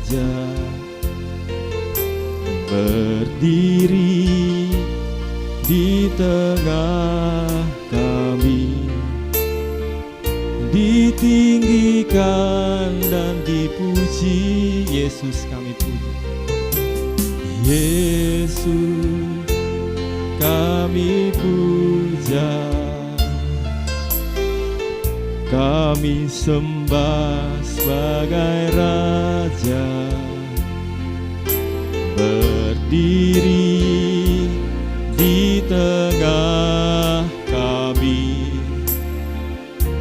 Raja berdiri di tengah kami, ditinggikan dan dipuji. Yesus kami puji, Yesus kami puja, kami sembah sebagai Raja berdiri di tengah kami,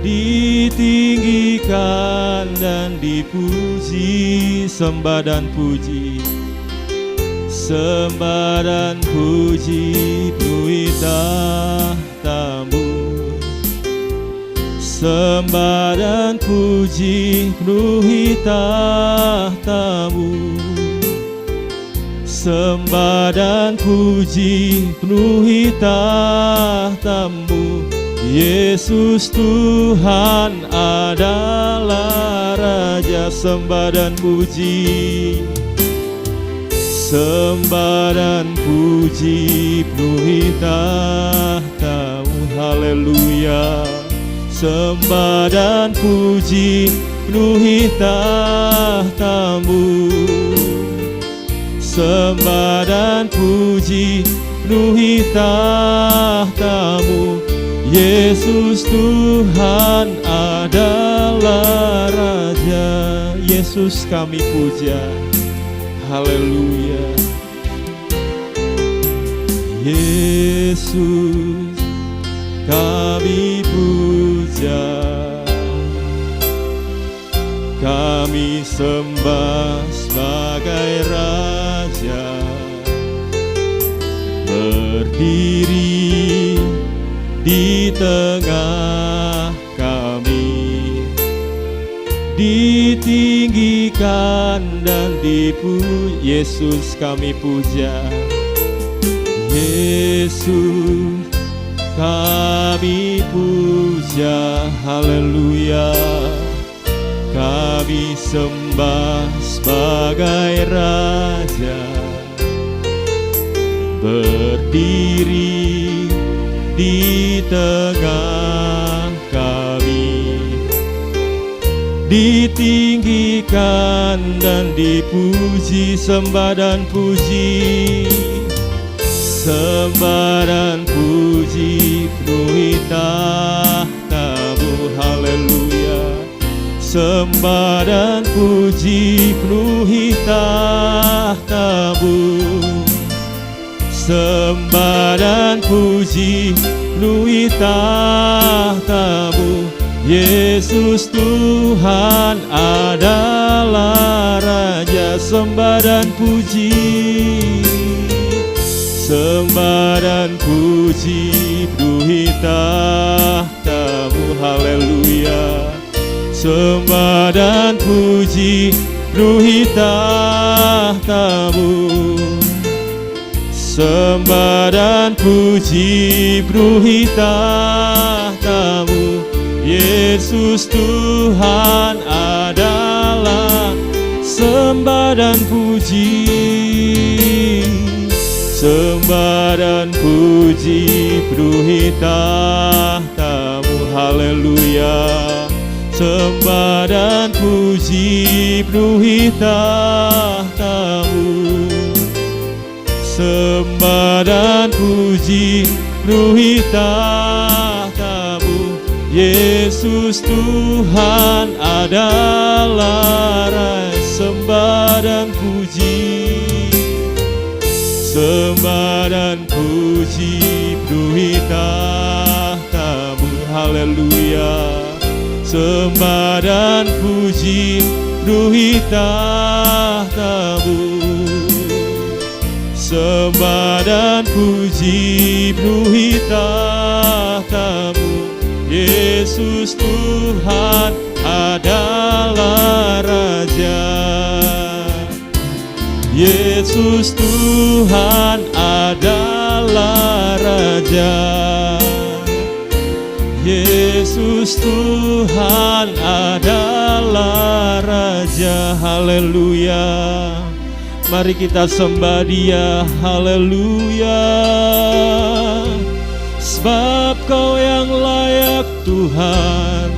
ditinggikan dan dipuji. Sembah dan puji, sembah dan puji penuhi tahta-Mu. Sembah dan puji penuhi tahta-Mu. Sembah dan puji penuhi tahta-Mu. Yesus Tuhan adalah Raja. Sembah dan puji, sembah dan puji penuhi tahta-Mu. Haleluya. Sembah dan puji penuhi tahta-Mu. Sembah dan puji penuhi tahta-Mu. Yesus Tuhan adalah Raja. Yesus kami puja. Haleluya. Yesus kami puja, kami sembah sebagai Raja berdiri di tengah kami, ditinggikan dan dipuji. Yesus kami puja, Yesus kami puja. Haleluya. Kami sembah sebagai Raja berdiri di tengah kami, ditinggikan dan dipuji. Sembah dan puji, sembah dan puji penuhi tahta-Mu. Haleluya. Sembah dan puji penuhi tahta-Mu. Sembah dan puji penuhi tahta-Mu. Yesus Tuhan adalah Raja. Sembah dan puji, sembah dan puji penuhi tahta-Mu. Haleluya. Sembah dan puji penuhi tahta-Mu. Sembah dan puji penuhi tahta-Mu. Yesus Tuhan adalah. Sembah dan puji, sembah dan puji penuhi tahta-Mu. Haleluya. Sembah dan puji penuhi tahta-Mu. Sembah dan puji penuhi tahta-Mu. Yesus Tuhan adalah Raja. Sembah dan puji, sembah dan puji penuhi tahta-Mu. Haleluya. Sembah dan puji penuhi tahta-Mu. Sembah dan puji penuhi tahta-Mu. Yesus Tuhan adalah Raja. Yesus Tuhan adalah Raja. Yesus Yesus Tuhan adalah Raja. Haleluya. Mari kita sembah Dia. Haleluya. Sebab Kau yang layak Tuhan,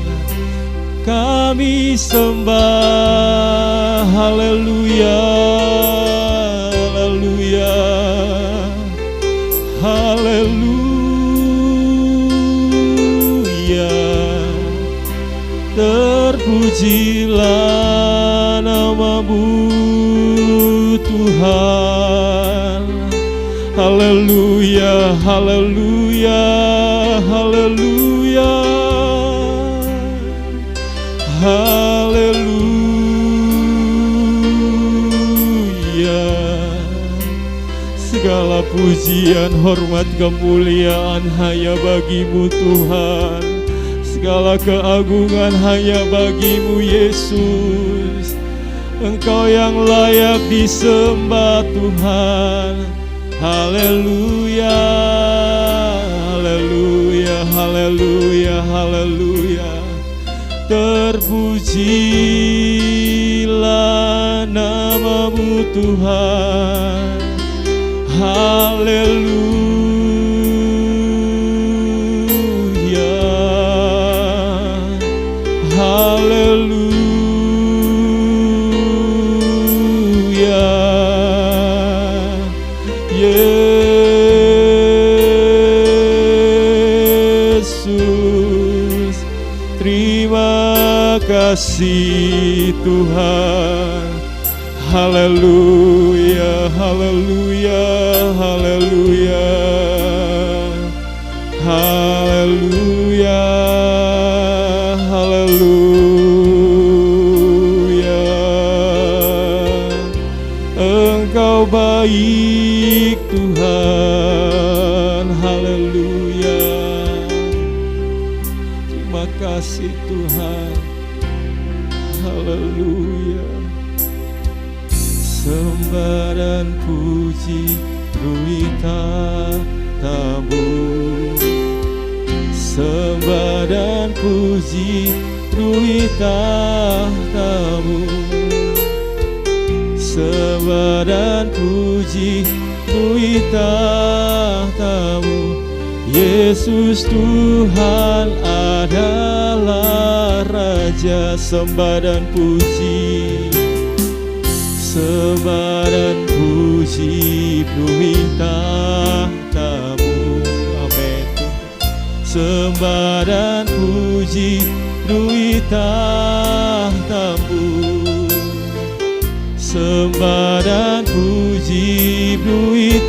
kami sembah. Haleluya. Haleluya. Haleluya. Terpujilah nama-Mu Tuhan. Haleluya. Haleluya. Haleluya. Haleluya. Segala pujian, hormat, kemuliaan hanya bagi-Mu Tuhan. Segala keagungan hanya bagi-Mu Yesus. Engkau yang layak disembah Tuhan. Haleluya. Haleluya. Haleluya. Haleluya. Terpujilah nama-Mu Tuhan. Haleluya. Haleluya. Yesus, terima kasih Tuhan. Haleluya. Haleluya. Haleluya. Haleluya. Haleluya. Engkau baik Tuhan. Haleluya. Terima kasih Tuhan. Haleluya. Sembah dan puji tahta-Mu. Sembah dan puji tahta-Mu. Sembah dan puji tahta-Mu. Yesus Tuhan adalah Raja. Sembah dan puji. Sembah dan puji tahta-Mu. Amin. Sembah dan puji tahta-Mu. Sembah dan puji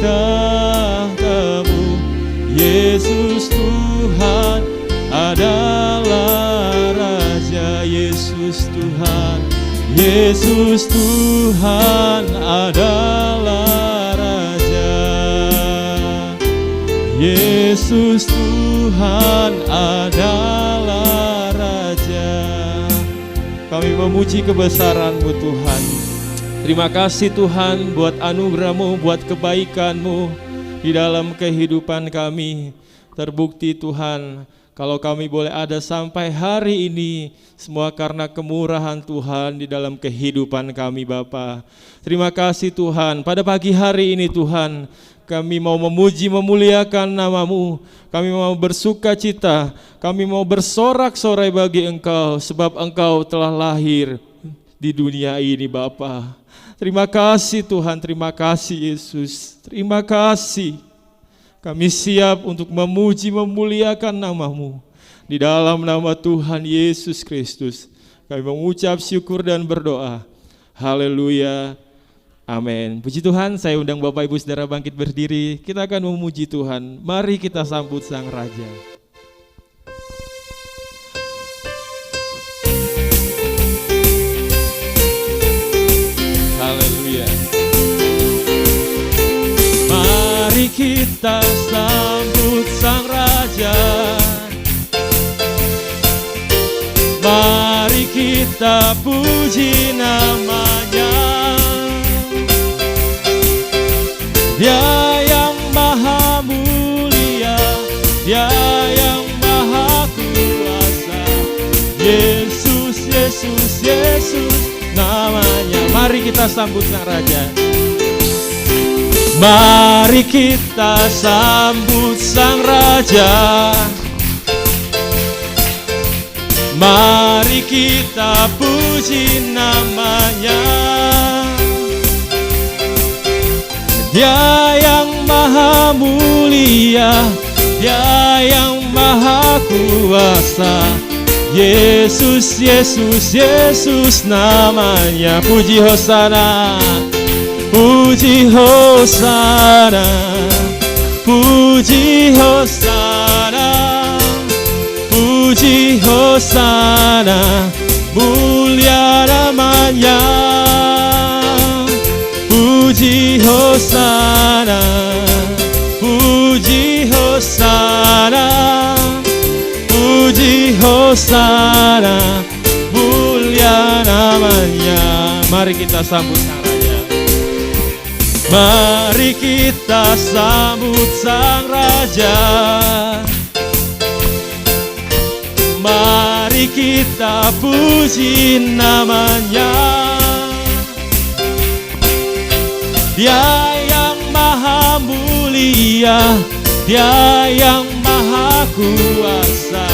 tahta-Mu. Yesus Tuhan adalah Raja. Yesus Tuhan. Yesus Tuhan adalah Raja. Yesus Tuhan adalah Raja. Kami memuji kebesaran-Mu Tuhan. Terima kasih Tuhan buat anugerah-Mu, buat kebaikan-Mu di dalam kehidupan kami. Terbukti Tuhan, kalau kami boleh ada sampai hari ini, semua karena kemurahan Tuhan di dalam kehidupan kami Bapa. Terima kasih Tuhan, pada pagi hari ini Tuhan, kami mau memuji memuliakan nama-Mu. Kami mau bersuka cita, kami mau bersorak-sorai bagi Engkau, sebab Engkau telah lahir di dunia ini Bapa. Terima kasih Tuhan, terima kasih Yesus, terima kasih. Kami siap untuk memuji memuliakan nama-Mu. Di dalam nama Tuhan Yesus Kristus, kami mengucap syukur dan berdoa. Haleluya. Amin. Puji Tuhan, saya undang Bapak Ibu Saudara bangkit berdiri. Kita akan memuji Tuhan. Mari kita sambut Sang Raja. Haleluya. Mari kita sambut Sang Raja. Mari kita puji nama-Nya. Dia yang maha mulia, Dia yang maha kuasa. namanya. Mari kita sambut Sang Raja. Mari kita sambut Sang Raja. Mari kita puji namanya. Dia yang maha mulia, Dia yang maha kuasa. Yesus, Yesus, Yesus namanya. Puji Hosana, puji Hosana, puji Hosana, puji Hosana, mulia namanya. Puji Hosana, puji Hosana, puji Hosana, mulia namanya. Mari kita sambut Sang Raja. Mari kita sambut Sang Raja. Mari kita puji namanya. Dia yang maha mulia, Dia yang maha kuasa.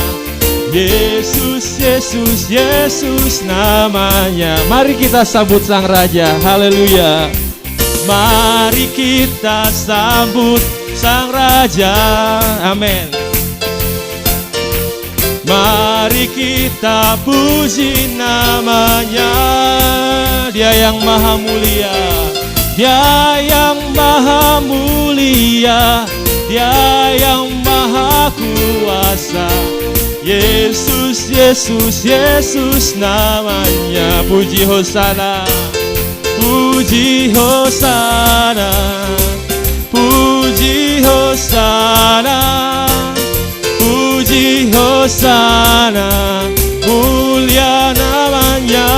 Yesus, Yesus, Yesus namanya. Mari kita sambut Sang Raja. Haleluya. Mari kita sambut Sang Raja. Amin. Mari kita puji namanya. Dia yang maha mulia, Dia yang maha mulia, Dia yang maha kuasa. Yesus, Yesus, Yesus namanya. Puji Hosana, puji Hosana, puji Hosana, puji Hosana, mulia namanya.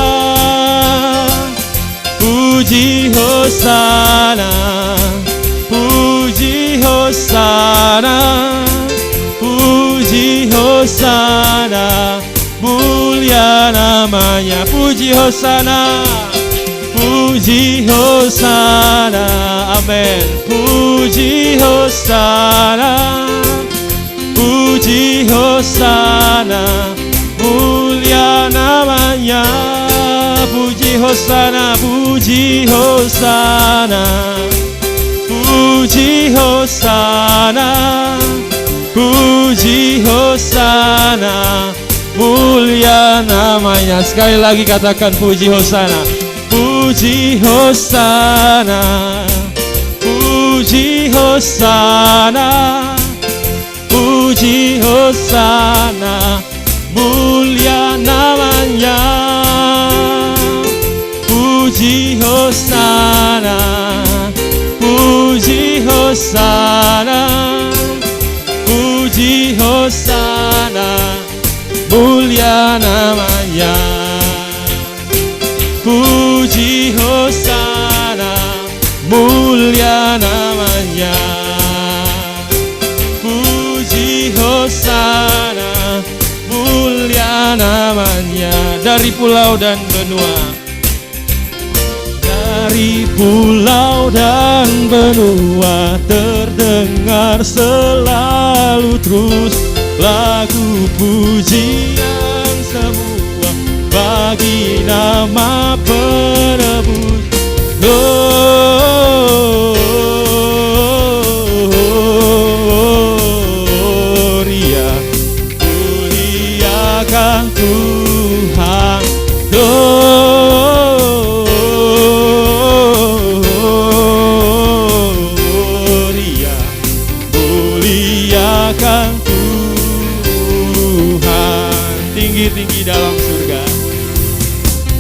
Puji Hosana, puji Hosana, puji Hosana, mulia namanya. Puji Hosana, puji Hosana, amin. Puji Hosana, puji Hosana, mulia namanya. Puji Hosana, puji Hosana, puji Hosana, puji Hosana, mulia namanya. Sekali lagi katakan puji Hosana, puji Hosana, puji Hosana, puji Hosana, mulia namanya. Puji Hosana, puji Hosana, puji Hosana, mulia namanya. Puji Hosana, mulia namanya. Puji Hosana, mulia namanya. Dari pulau dan benua, dari pulau dan benua terdengar selalu terus lagu pujian semua bagi nama penebus. Gloria, muliakan Tuhan. Gloria, muliakan Tuhan. Tinggi-tinggi dalam surga,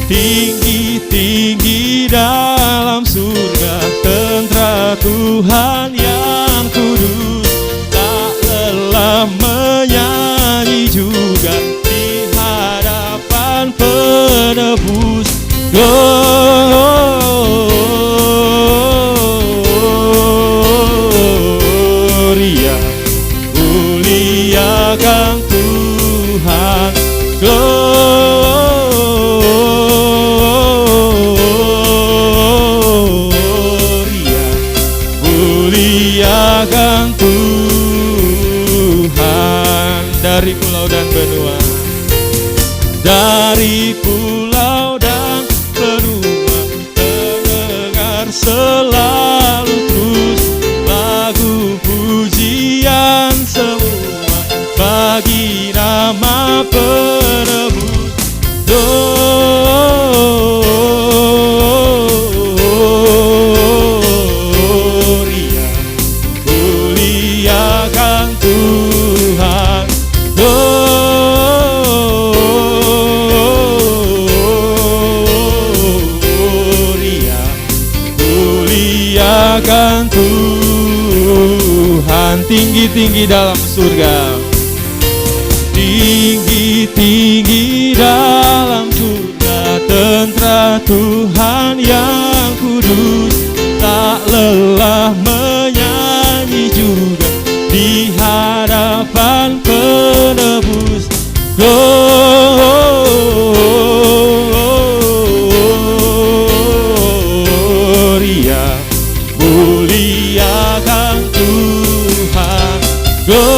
tinggi-tinggi dalam surga, tentara Tuhan yang kudus, tak lelah menyanyi juga di hadapan penebus. Gloria, muliakan Tuhan. Gloria, dari pulau dan benua, dari pulau dan benua, terdengar selalu terus lagu pujian semua bagi nama penebus. Gloria, muliakan Tuhan. Gloria, muliakan Tuhan. Tinggi-tinggi dalam surga, tinggi-tinggi dalam surga, tentara Tuhan yang kudus, tak lelah menyanyi juga di hadapan penebus. Gloria, muliakan Tuhan. Gloria,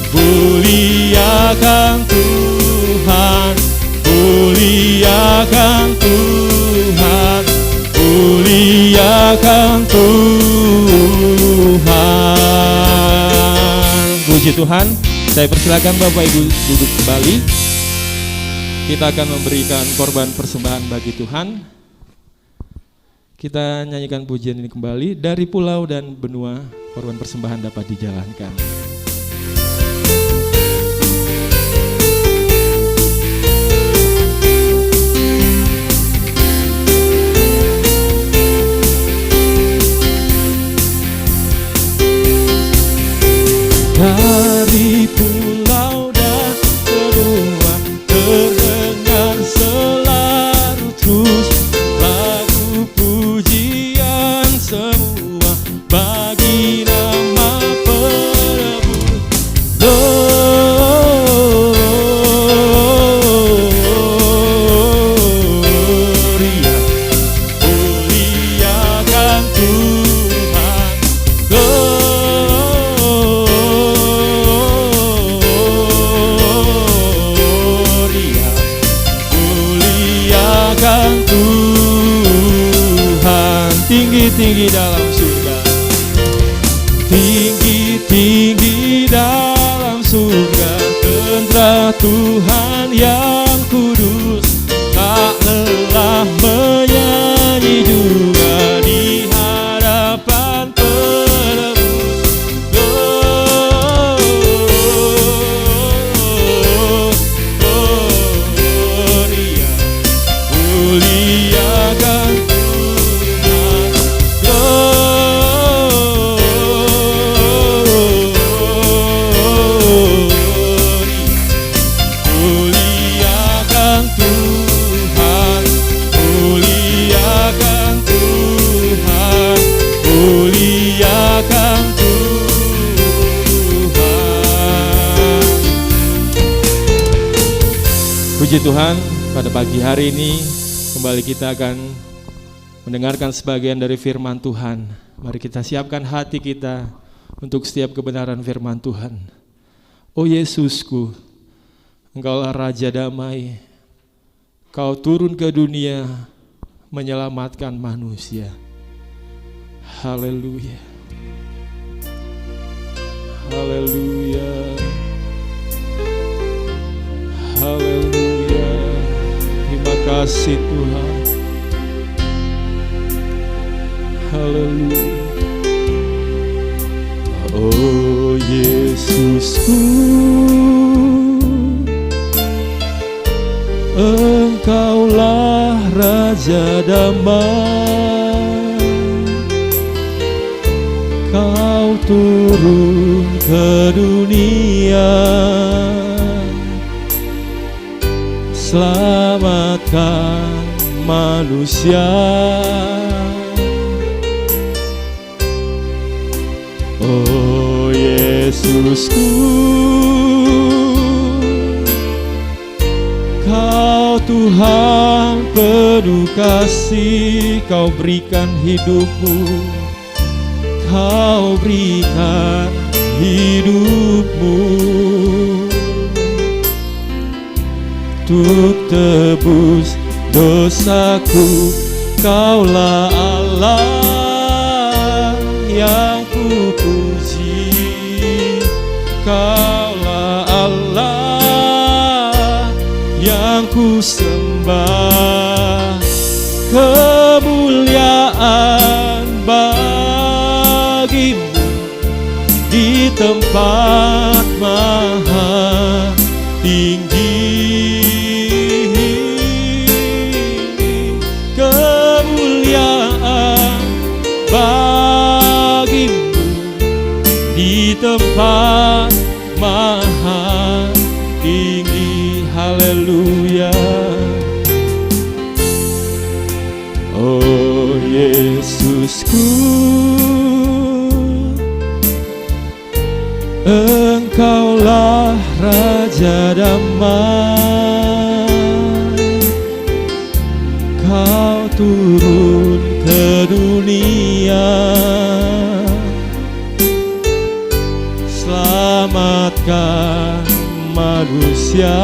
muliakan Tuhan, muliakan Tuhan, muliakan Tuhan. Puji Tuhan. Saya persilakan Bapak Ibu duduk kembali. Kita akan memberikan korban persembahan bagi Tuhan. Kita nyanyikan pujian ini kembali. Dari pulau dan benua, korban persembahan dapat dijalankan. Dari pulau dan benua, terdengar selalu terus lagu pujian semua bagi nama penebus. Gloria, muliakan Tuhan. Gloria, muliakan Tuhan. Tinggi-tinggi dalam surga, tinggi-tinggi dalam surga, tentara Tuhan yang kudus, tak lelah menyanyi juga di hadapan penebus. Gloria, muliakan Tuhan. Muliakan Tuhan, muliakan Tuhan, muliakan Tuhan. Puji Tuhan, pada pagi hari ini kembali kita akan mendengarkan sebagian dari firman Tuhan. Mari kita siapkan hati kita untuk setiap kebenaran firman Tuhan. Oh Yesusku, Engkaulah Raja Damai, Kau turun ke dunia menyelamatkan manusia. Haleluya, haleluya, haleluya. Terima kasih Tuhan. Haleluya. Oh Yesusku, Engkaulah Raja Damai, Kau turun ke dunia, selamatkan manusia. Oh Yesusku, Kau Tuhan penuh kasih, Kau berikan hidupmu, Kau berikan hidupmu untuk tebus dosaku. Kaulah Allah yang ku puji, Kaulah Allah yang ku sembah. Kemuliaan bagimu di tempat maha tinggi. Kemuliaan bagimu di tempat maha tinggi. Haleluya. Oh Yesusku, Engkaulah Raja damai, Kau turun ke dunia, selamatkan manusia.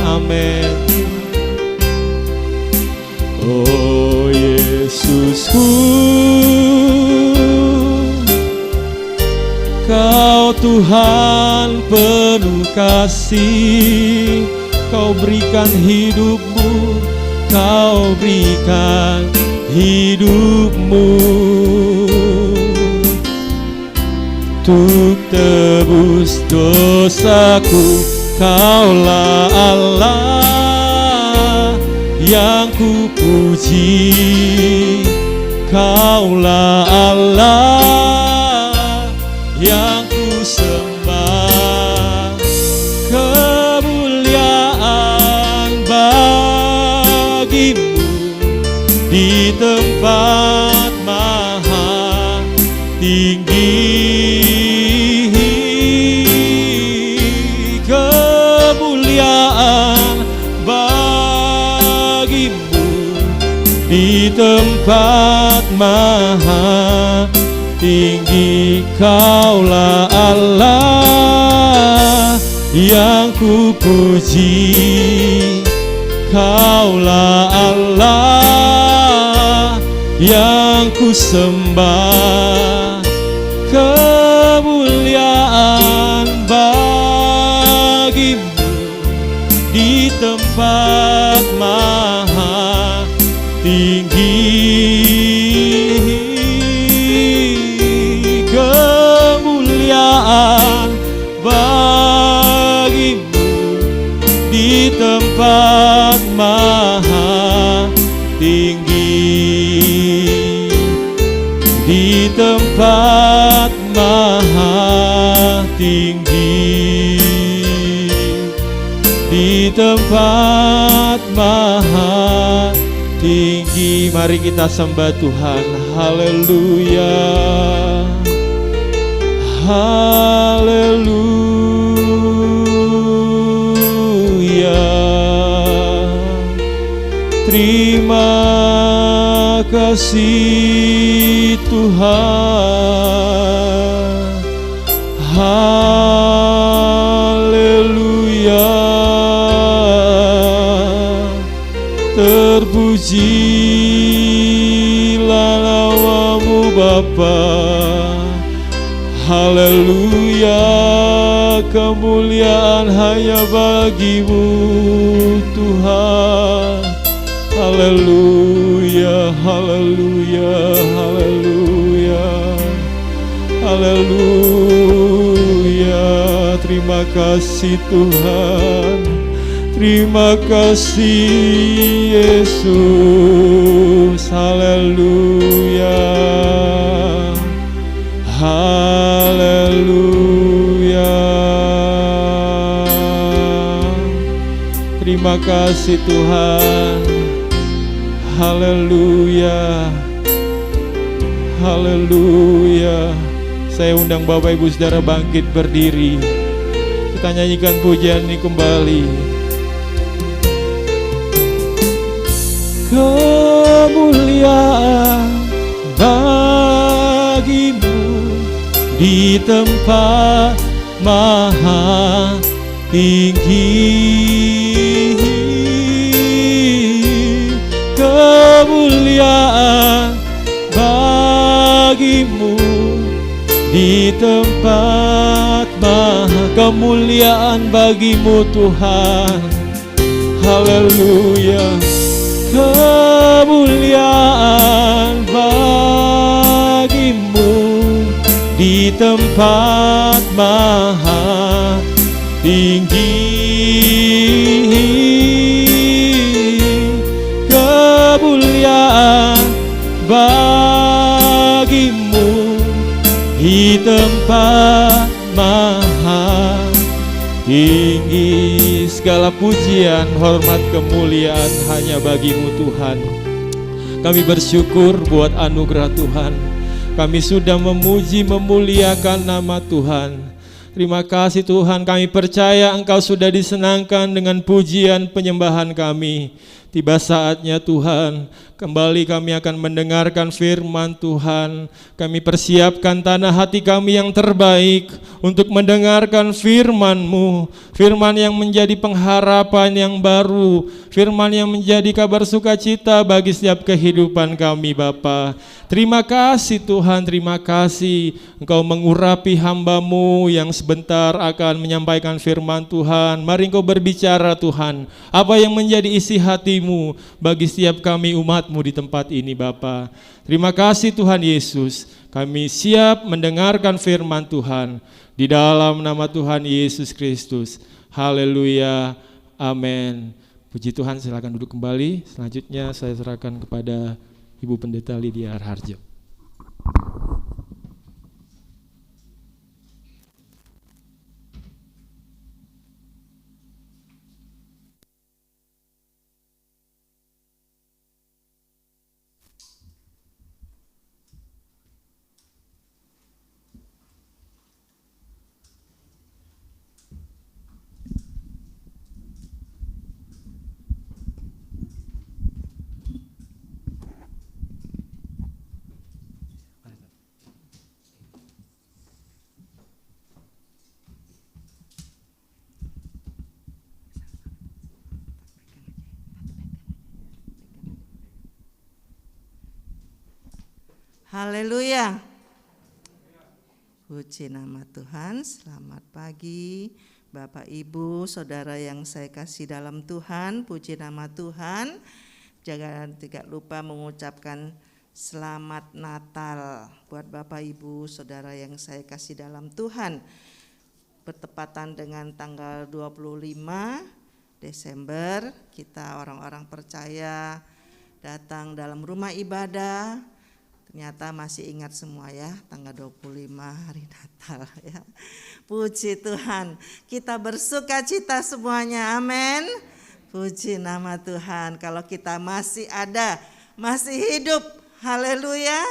Amin. Oh Yesusku, Kau Tuhan penuh kasih, Kau berikan hidupmu, Kau berikan hidupmu untuk tebus dosaku. Kaulah Allah yang ku puji, Kaulah Allah yang ku sembah. Kemuliaan bagimu di tempat maha tinggi. Kemuliaan bagimu di tempat maha tinggi. Kaulah Allah yang ku puji, Kaulah Allah yang ku sembah. Kemuliaan bagimu di tempat maha tinggi. Kemuliaan bagimu di tempat maha tinggi. Di tempat maha tinggi, di tempat maha tinggi. Mari kita sembah Tuhan. Haleluya, haleluya. Terima kasih Tuhan. Haleluya. Terpujilah namamu Bapa. Haleluya. Kemuliaan hanya bagimu Tuhan. Haleluya, haleluya, haleluya, haleluya. Terima kasih Tuhan, terima kasih Yesus. Haleluya, haleluya. Terima kasih Tuhan. Haleluya, haleluya. Saya undang Bapak Ibu Saudara bangkit berdiri. Kita nyanyikan pujian ini kembali. kemuliaan bagimu di tempat maha tinggi. Kemuliaan bagimu di tempat maha, kemuliaan bagimu Tuhan. Haleluya. Kemuliaan bagimu di tempat maha tinggi. Kemuliaan bagimu di tempat maha tinggi. Segala pujian, hormat, kemuliaan hanya bagimu Tuhan. Kami bersyukur buat anugerah Tuhan. Kami sudah memuji, memuliakan nama Tuhan. Terima kasih Tuhan, kami percaya Engkau sudah disenangkan dengan pujian penyembahan kami. Tiba saatnya Tuhan, kembali kami akan mendengarkan firman Tuhan. Kami persiapkan tanah hati kami yang terbaik untuk mendengarkan firman-Mu. Firman yang menjadi pengharapan yang baru, firman yang menjadi kabar sukacita bagi setiap kehidupan kami Bapa. Terima kasih Tuhan, terima kasih Engkau mengurapi hamba-Mu yang sebentar akan menyampaikan firman Tuhan. Mari Engkau berbicara Tuhan, apa yang menjadi isi hati-Mu bagi setiap kami umat-Mu di tempat ini Bapa. Terima kasih Tuhan Yesus, kami siap mendengarkan firman Tuhan di dalam nama Tuhan Yesus Kristus. Haleluya, amin. Puji Tuhan, silakan duduk kembali. Selanjutnya saya serahkan kepada Ibu Pendeta Lydia Arharjo. Haleluya. Puji nama Tuhan. Selamat pagi Bapak Ibu, Saudara yang saya kasih dalam Tuhan. Puji nama Tuhan. Jangan tidak lupa mengucapkan selamat Natal buat Bapak Ibu, Saudara yang saya kasih dalam Tuhan. Bertepatan dengan tanggal 25 Desember, kita orang-orang percaya datang dalam rumah ibadah. Ternyata masih ingat semua ya, tanggal 25 hari Natal ya. Puji Tuhan, kita bersuka cita semuanya, amin. Puji nama Tuhan, kalau kita masih ada, masih hidup, haleluya.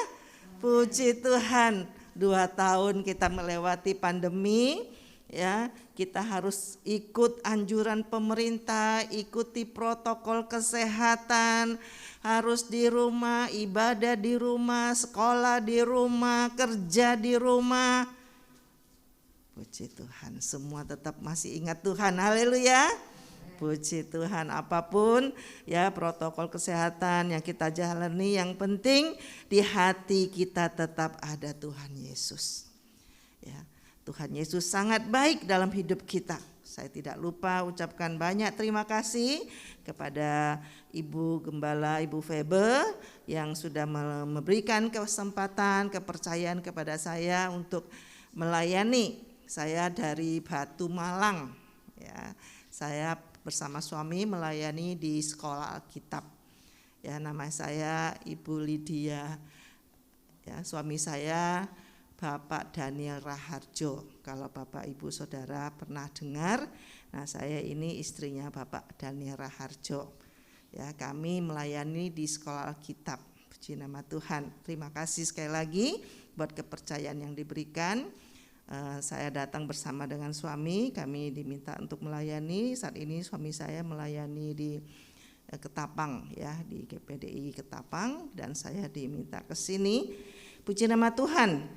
Puji Tuhan, 2 tahun kita melewati pandemi ya. Kita harus ikut anjuran pemerintah, ikuti protokol kesehatan, harus di rumah, ibadah di rumah, sekolah di rumah, kerja di rumah. Puji Tuhan, semua tetap masih ingat Tuhan, haleluya. Puji Tuhan, apapun ya protokol kesehatan yang kita jalani, yang penting di hati kita tetap ada Tuhan Yesus. Ya, Tuhan Yesus sangat baik dalam hidup kita. Saya tidak lupa ucapkan banyak terima kasih kepada Ibu Gembala, Ibu Febe yang sudah memberikan kesempatan, kepercayaan kepada saya untuk melayani. Saya dari Batu Malang, ya. Saya bersama suami melayani di sekolah Alkitab. Ya, nama saya Ibu Lydia. Ya, suami saya Bapak Daniel Raharjo. Kalau Bapak Ibu Saudara pernah dengar, nah saya ini istrinya Bapak Daniel Raharjo. Ya, kami melayani di sekolah Alkitab. Puji nama Tuhan. Terima kasih sekali lagi buat kepercayaan yang diberikan. Saya datang bersama dengan suami, kami diminta untuk melayani. Saat ini suami saya melayani di Ketapang ya, di GPDI Ketapang, dan saya diminta ke sini. Puji nama Tuhan.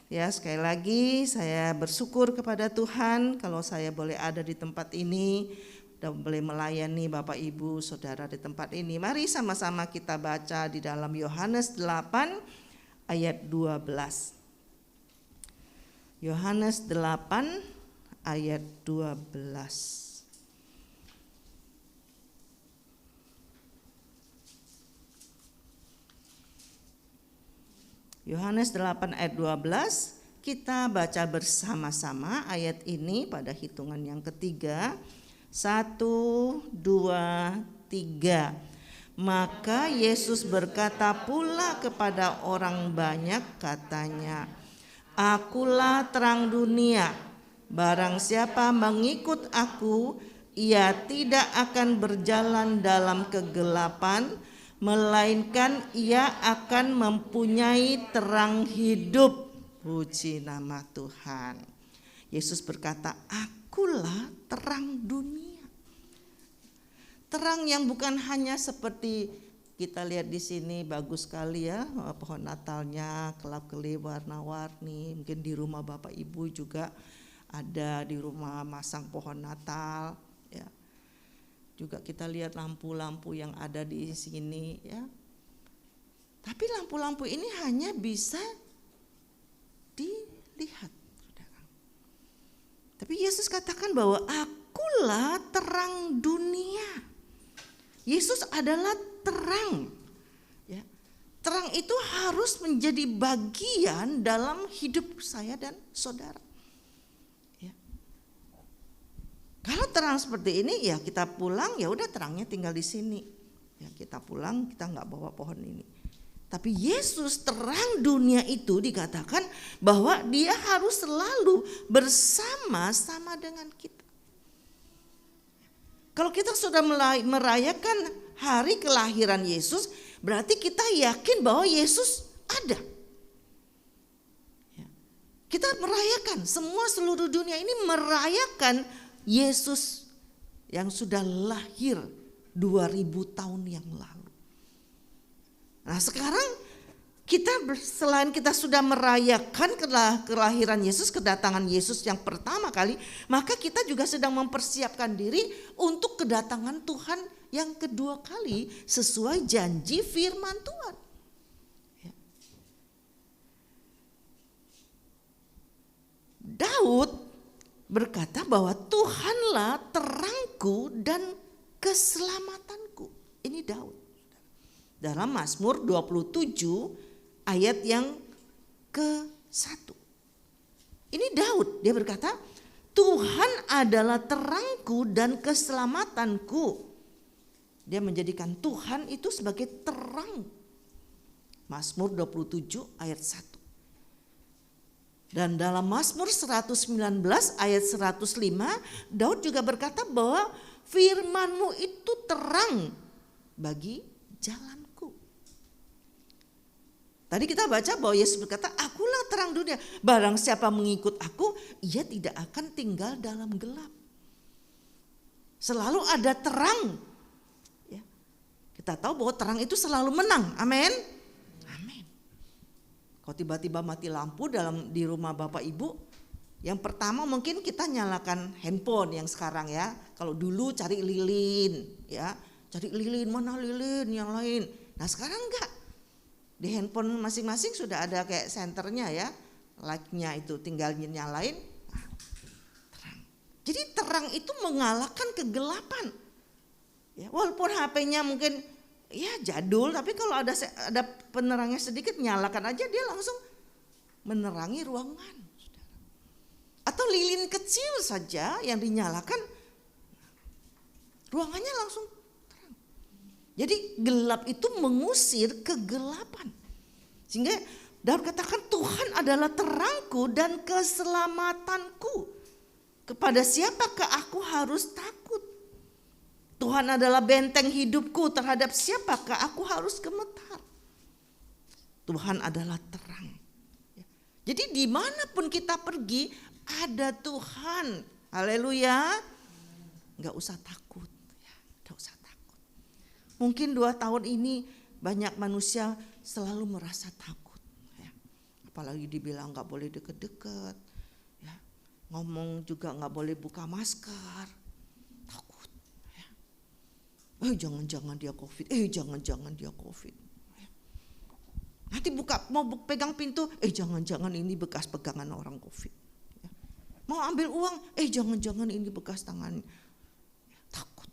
Ya, sekali lagi saya bersyukur kepada Tuhan kalau saya boleh ada di tempat ini dan boleh melayani Bapak Ibu Saudara di tempat ini. Mari sama-sama kita baca di dalam Yohanes 8 ayat 12. Yohanes 8 ayat 12. Yohanes 8 ayat 12, kita baca bersama-sama ayat ini pada hitungan yang ketiga. 1, 2, 3. Maka Yesus berkata pula kepada orang banyak, katanya, Akulah terang dunia. Barang siapa mengikut aku, ia tidak akan berjalan dalam kegelapan, melainkan ia akan mempunyai terang hidup. Puji nama Tuhan. Yesus berkata, Akulah terang dunia. Terang yang bukan hanya seperti kita lihat di sini, bagus sekali ya, pohon Natalnya kelap-kelip warna-warni. Mungkin di rumah Bapak Ibu juga ada, di rumah masang pohon Natal ya. Juga kita lihat lampu-lampu yang ada di sini ya. Tapi lampu-lampu ini hanya bisa dilihat. Tapi Yesus katakan bahwa akulah terang dunia. Yesus adalah terang. Ya. Terang itu harus menjadi bagian dalam hidup saya dan saudara. Ya. Kalau terang seperti ini, ya kita pulang, ya udah terangnya tinggal di sini. Ya, kita pulang, kita nggak bawa pohon ini. Tapi Yesus terang dunia itu dikatakan bahwa dia harus selalu bersama-sama dengan kita. Kalau kita sudah merayakan hari kelahiran Yesus, berarti kita yakin bahwa Yesus ada. Kita merayakan, semua seluruh dunia ini merayakan Yesus yang sudah lahir 2000 tahun yang lalu. Nah sekarang kita selain kita sudah merayakan kelahiran Yesus, kedatangan Yesus yang pertama kali, maka kita juga sedang mempersiapkan diri untuk kedatangan Tuhan yang kedua kali sesuai janji firman Tuhan. Ya. Daud berkata bahwa Tuhanlah terangku dan keselamatanku. Ini Daud. Dalam Mazmur 27 ayat yang ke-1. Ini Daud, dia berkata, Tuhan adalah terangku dan keselamatanku. Dia menjadikan Tuhan itu sebagai terang. Mazmur 27 ayat 1. Dan dalam Mazmur 119 ayat 105, Daud juga berkata bahwa firman-Mu itu terang bagi jalanku. Tadi kita baca bahwa Yesus berkata, Akulah terang dunia. Barang siapa mengikut aku, ia tidak akan tinggal dalam gelap. Selalu ada terang. Ya. Kita tahu bahwa terang itu selalu menang. Amin. Amin. Kalau tiba-tiba mati lampu di rumah Bapak Ibu, yang pertama mungkin kita nyalakan handphone yang sekarang ya. Kalau dulu cari lilin, ya, cari lilin, mana lilin yang lain. Nah sekarang enggak. Di handphone masing-masing sudah ada kayak senternya ya, light-nya itu tinggal nyalain. Nah, terang. Jadi terang itu mengalahkan kegelapan. Ya, walaupun HP-nya mungkin ya jadul, tapi kalau ada penerangnya sedikit, nyalakan aja dia langsung menerangi ruangan. Atau lilin kecil saja yang dinyalakan, ruangannya langsung. Jadi gelap itu mengusir kegelapan. Sehingga Daud katakan Tuhan adalah terangku dan keselamatanku. Kepada siapakah aku harus takut? Tuhan adalah benteng hidupku, terhadap siapakah aku harus gemetar? Tuhan adalah terang. Jadi dimanapun kita pergi ada Tuhan. Haleluya. Gak usah takut. Gak usah takut. Mungkin 2 tahun ini banyak manusia selalu merasa takut. Ya. Apalagi dibilang gak boleh deket-deket. Ya. Ngomong juga gak boleh buka masker. Takut. Ya. Jangan-jangan dia COVID. Jangan-jangan dia COVID. Ya. Nanti mau pegang pintu. Jangan-jangan ini bekas pegangan orang COVID. Ya. Mau ambil uang. Jangan-jangan ini bekas tangan. Takut.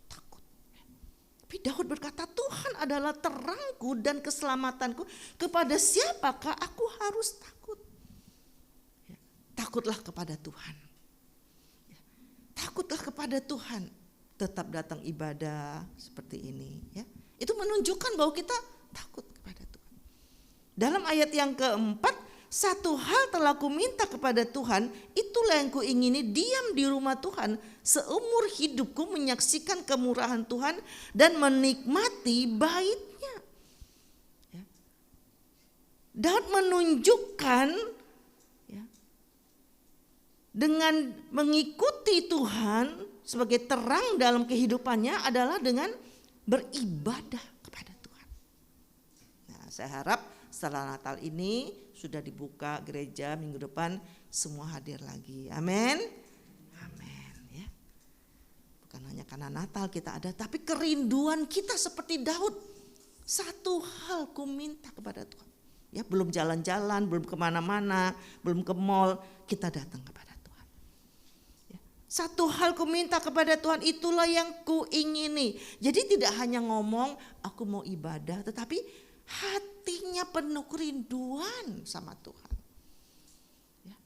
Tapi Daud berkata, Tuhan adalah terangku dan keselamatanku. Kepada siapakah aku harus takut? Ya, takutlah kepada Tuhan. Ya, takutlah kepada Tuhan. Tetap datang ibadah seperti ini. Ya. Itu menunjukkan bahwa kita takut kepada Tuhan. Dalam ayat yang keempat, satu hal telah kuminta kepada Tuhan, itulah yang kuingini, diam di rumah Tuhan seumur hidupku, menyaksikan kemurahan Tuhan dan menikmati bait-Nya. Ya. Daud menunjukkan ya, dengan mengikuti Tuhan sebagai terang dalam kehidupannya adalah dengan beribadah kepada Tuhan. Nah, saya harap setelah Natal ini sudah dibuka gereja, minggu depan semua hadir lagi. Amin. Amin ya. Bukan hanya karena Natal kita ada, tapi kerinduan kita seperti Daud. Satu hal ku minta kepada Tuhan. Ya, belum jalan-jalan, belum kemana-mana, belum ke mall, kita datang kepada Tuhan. Ya. Satu hal ku minta kepada Tuhan, itulah yang ku ingini. Jadi tidak hanya ngomong aku mau ibadah, tetapi hatinya penuh kerinduan sama Tuhan. Ya.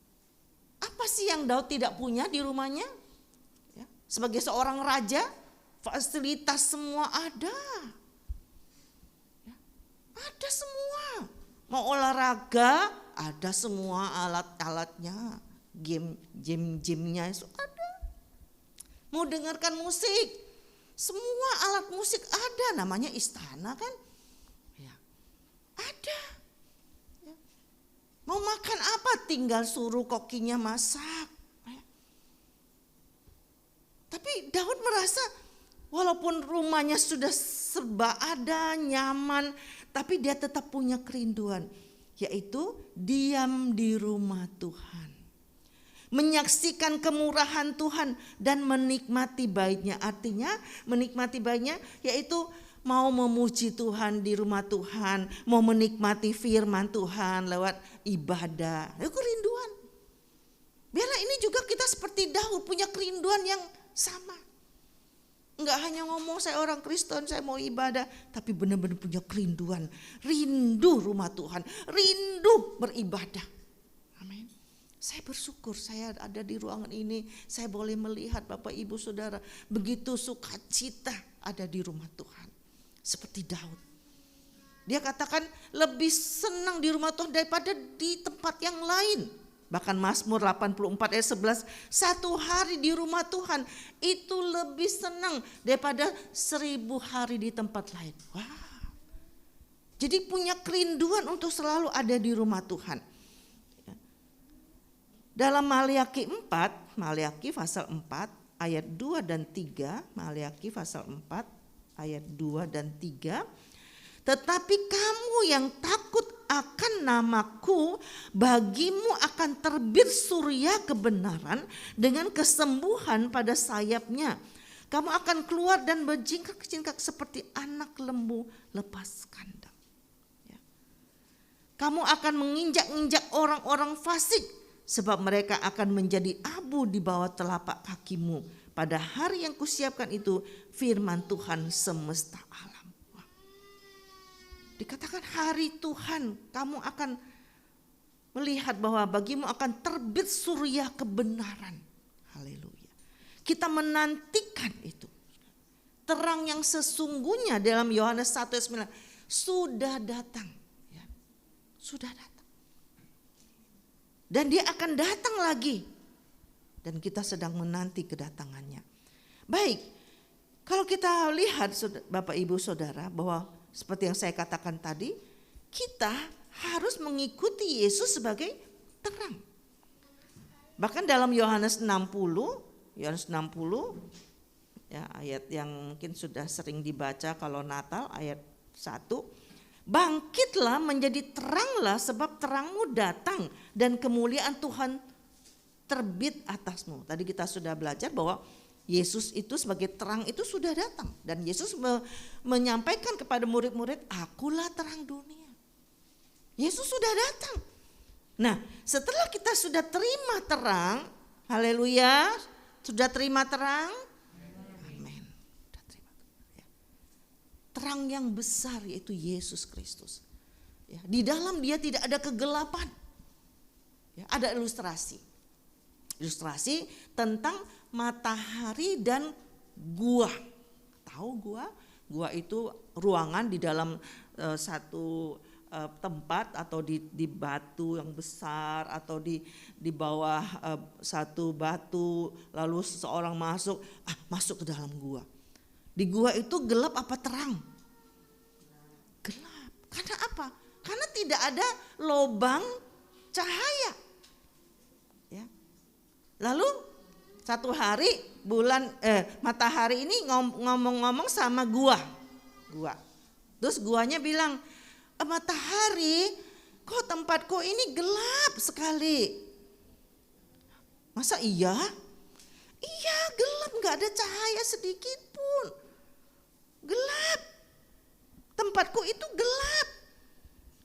Apa sih yang Daud tidak punya di rumahnya? Ya. Sebagai seorang raja, fasilitas semua ada. Ya. Ada semua. Mau olahraga, ada semua alat-alatnya. Game-nya ada. Mau dengarkan musik, semua alat musik ada. Namanya istana kan. Ada. Ya. Mau makan apa? Tinggal suruh kokinya masak. Ya. Tapi Daud merasa walaupun rumahnya sudah serba ada, nyaman, tapi dia tetap punya kerinduan, yaitu diam di rumah Tuhan. Menyaksikan kemurahan Tuhan dan menikmati bait-Nya. Artinya menikmati bait-Nya yaitu mau memuji Tuhan di rumah Tuhan, mau menikmati firman Tuhan lewat ibadah. Itu kerinduan. Biarlah ini juga kita seperti Daud punya kerinduan yang sama. Enggak hanya ngomong saya orang Kristen, saya mau ibadah, tapi benar-benar punya kerinduan. Rindu rumah Tuhan, rindu beribadah. Amin. Saya bersyukur saya ada di ruangan ini, saya boleh melihat Bapak Ibu Saudara begitu sukacita ada di rumah Tuhan. Seperti Daud. Dia katakan lebih senang di rumah Tuhan daripada di tempat yang lain. Bahkan Mazmur 84 ayat 11, satu hari di rumah Tuhan itu lebih senang daripada 1000 hari di tempat lain. Wow. Jadi punya kerinduan untuk selalu ada di rumah Tuhan. Dalam Maliaki 4, Maliaki pasal 4 ayat 2 dan 3, Maliaki pasal 4 ayat 2 dan 3. Tetapi kamu yang takut akan namaku, bagimu akan terbit surya kebenaran dengan kesembuhan pada sayapnya. Kamu akan keluar dan berjingkrak-jingkrak seperti anak lembu lepas kandang. Ya. Kamu akan menginjak-injak orang-orang fasik, sebab mereka akan menjadi abu di bawah telapak kakimu. Pada hari yang kusiapkan itu, firman Tuhan semesta alam. Wah. Dikatakan hari Tuhan, kamu akan melihat bahwa bagimu akan terbit surya kebenaran. Haleluya. Kita menantikan itu. Terang yang sesungguhnya dalam Yohanes 1 ayat 9 sudah datang. Ya. Sudah datang. Dan dia akan datang lagi. Dan kita sedang menanti kedatangannya. Baik, kalau kita lihat Bapak Ibu Saudara bahwa seperti yang saya katakan tadi, kita harus mengikuti Yesus sebagai terang. Bahkan dalam Yohanes 60 Ya, ayat yang mungkin sudah sering dibaca kalau Natal, ayat 1. Bangkitlah menjadi teranglah, sebab terangmu datang dan kemuliaan Tuhan terbit atasmu. Tadi kita sudah belajar bahwa Yesus itu sebagai terang itu sudah datang. Dan Yesus menyampaikan kepada murid-murid, akulah terang dunia. Yesus sudah datang. Nah, setelah kita sudah terima terang, haleluya, sudah terima terang, amin. Terang yang besar yaitu Yesus Kristus. Ya, di dalam dia tidak ada kegelapan. Ya, ada ilustrasi tentang matahari dan gua. Tahu gua? Gua itu ruangan di dalam satu tempat atau di batu yang besar atau di bawah satu batu, lalu seseorang masuk ke dalam gua. Di gua itu gelap apa terang? Gelap. Karena apa? Karena tidak ada lubang cahaya. Ya. Lalu satu hari matahari ini ngomong-ngomong sama gua. Terus guanya bilang, matahari, kok tempatku ini gelap sekali. Masa iya? Iya, gelap, gak ada cahaya sedikit pun. Gelap. Tempatku itu gelap.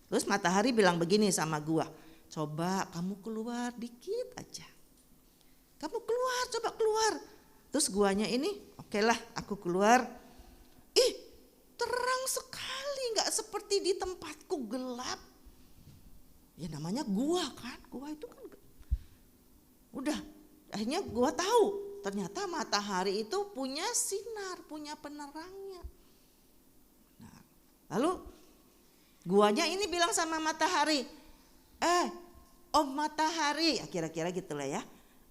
Terus matahari bilang begini sama gua, coba kamu keluar dikit aja. Kamu keluar, coba keluar. Terus guanya ini, oke lah aku keluar. Terang sekali, gak seperti di tempatku gelap. Ya namanya gua kan, gua itu kan. Udah, akhirnya gua tahu ternyata matahari itu punya sinar, punya penerangnya. Nah, lalu guanya ini bilang sama matahari, Om Matahari, kira-kira gitulah ya.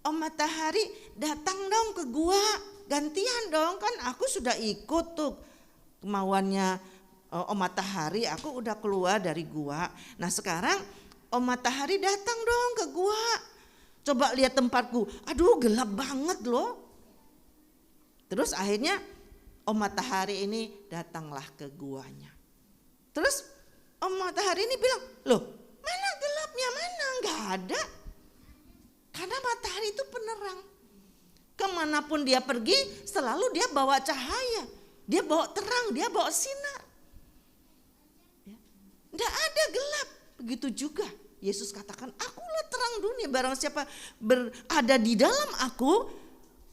Om Matahari datang dong ke gua, gantian dong, kan aku sudah ikut tuh kemauannya Om Matahari, aku udah keluar dari gua. Nah sekarang Om Matahari datang dong ke gua, coba lihat tempatku, aduh gelap banget loh. Terus akhirnya Om Matahari ini datanglah ke guanya. Terus Om Matahari ini bilang, loh mana gelapnya, mana, gak ada. Karena matahari itu penerang. Kemanapun dia pergi selalu dia bawa cahaya. Dia bawa terang, dia bawa sinar. Tidak ada gelap. Begitu juga Yesus katakan, akulah terang dunia. Barang siapa berada di dalam aku,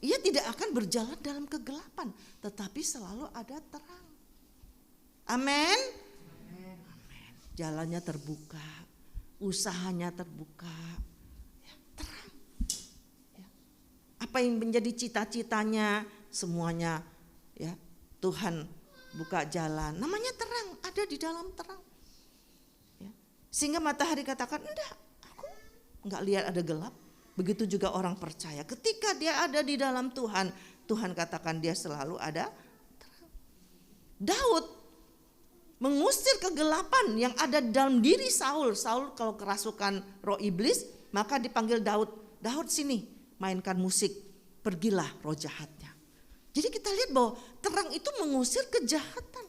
ia tidak akan berjalan dalam kegelapan. Tetapi selalu ada terang. Amin. Jalannya terbuka, usahanya terbuka. Terang. Apa yang menjadi cita-citanya, semuanya ya Tuhan buka jalan, namanya terang, ada di dalam terang. Ya. Sehingga matahari katakan, enggak, aku enggak lihat ada gelap. Begitu juga orang percaya, ketika dia ada di dalam Tuhan, Tuhan katakan dia selalu ada terang. Daud mengusir kegelapan yang ada dalam diri Saul. Saul kalau kerasukan roh iblis, maka dipanggil Daud. Daud sini, mainkan musik, pergilah roh jahatnya. Jadi kita lihat bahwa terang itu mengusir kejahatan.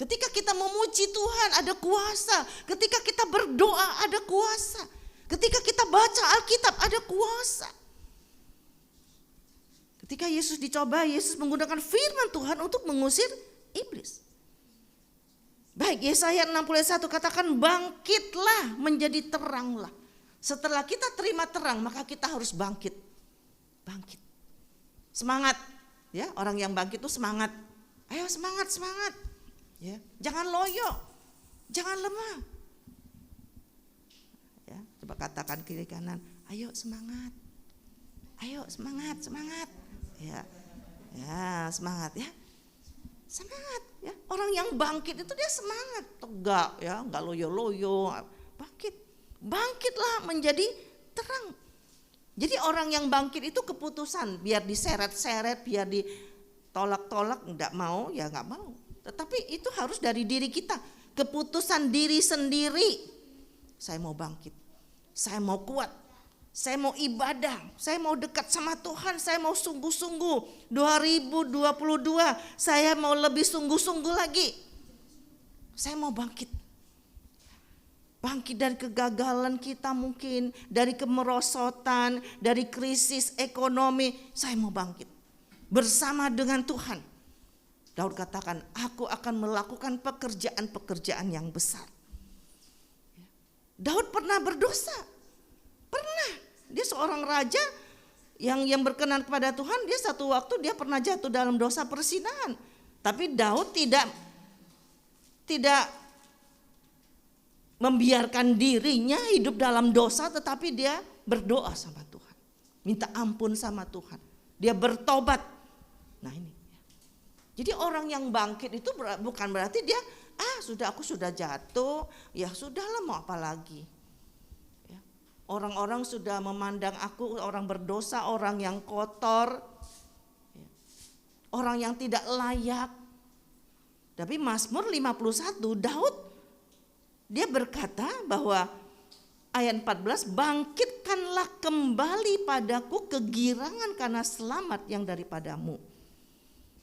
Ketika kita memuji Tuhan ada kuasa. Ketika kita berdoa ada kuasa. Ketika kita baca Alkitab ada kuasa. Ketika Yesus dicoba, Yesus menggunakan firman Tuhan untuk mengusir iblis. Baik, Yesaya 61 katakan bangkitlah menjadi teranglah. Setelah kita terima terang maka kita harus bangkit. Bangkit. Semangat. Ya, orang yang bangkit itu semangat. Ayo semangat. Ya, jangan loyo. Jangan lemah. Ya, coba katakan kiri kanan, ayo semangat. Ayo semangat. Ya. Ya, semangat ya. Semangat ya. Orang yang bangkit itu dia semangat, tegak ya, enggak loyo-loyo. Bangkit. Bangkitlah menjadi terang. Jadi orang yang bangkit itu keputusan, biar diseret-seret, biar ditolak-tolak, enggak mau, ya enggak mau. Tetapi itu harus dari diri kita, keputusan diri sendiri. Saya mau bangkit, saya mau kuat, Saya mau ibadah, saya mau dekat sama Tuhan, saya mau sungguh-sungguh. 2022 saya mau lebih sungguh-sungguh lagi. Saya mau bangkit. Bangkit dari kegagalan kita mungkin, dari kemerosotan, dari krisis ekonomi. Saya mau bangkit bersama dengan Tuhan. Daud katakan, aku akan melakukan pekerjaan-pekerjaan yang besar. Daud pernah berdosa. Pernah. Dia seorang raja yang berkenan kepada Tuhan. Dia satu waktu dia pernah jatuh dalam dosa perzinahan. Tapi Daud tidak membiarkan dirinya hidup dalam dosa, tetapi dia berdoa sama Tuhan. Minta ampun sama Tuhan. Dia bertobat. Nah ini. Jadi orang yang bangkit itu bukan berarti dia, aku sudah jatuh, ya sudahlah mau apa lagi. Orang-orang sudah memandang aku orang berdosa, orang yang kotor, orang yang tidak layak. Tapi Mazmur 51 Daud dia berkata bahwa ayat 14, bangkitkanlah kembali padaku kegirangan karena selamat yang daripadamu.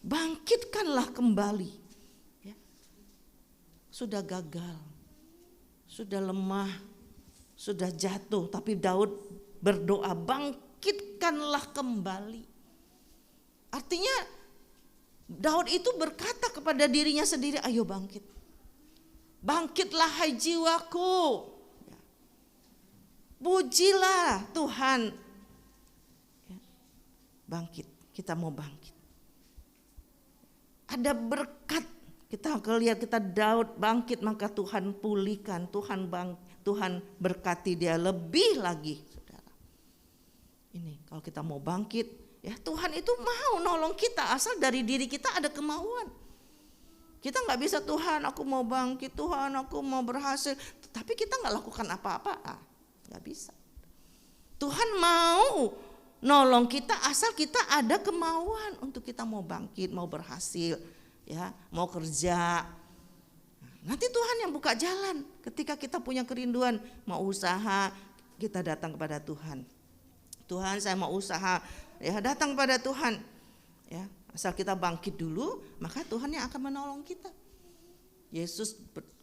Bangkitkanlah kembali. Sudah gagal, sudah lemah, sudah jatuh, tapi Daud berdoa, bangkitkanlah kembali. Artinya Daud itu berkata kepada dirinya sendiri, ayo bangkit. Bangkitlah hai jiwaku. Pujilah Tuhan. Bangkit, kita mau bangkit. Ada berkat. Kita lihat kita Daud bangkit, maka Tuhan pulihkan, Tuhan berkati dia lebih lagi, saudara. Ini kalau kita mau bangkit, ya Tuhan itu mau nolong kita asal dari diri kita ada kemauan. Kita nggak bisa Tuhan aku mau bangkit, Tuhan aku mau berhasil, tapi kita nggak lakukan apa-apa, nggak bisa. Tuhan mau nolong kita asal kita ada kemauan untuk kita mau bangkit, mau berhasil, ya mau kerja. Nanti Tuhan yang buka jalan. Ketika kita punya kerinduan mau usaha, kita datang kepada Tuhan. Tuhan saya mau usaha, ya datang kepada Tuhan. Ya, asal kita bangkit dulu, maka Tuhan yang akan menolong kita. Yesus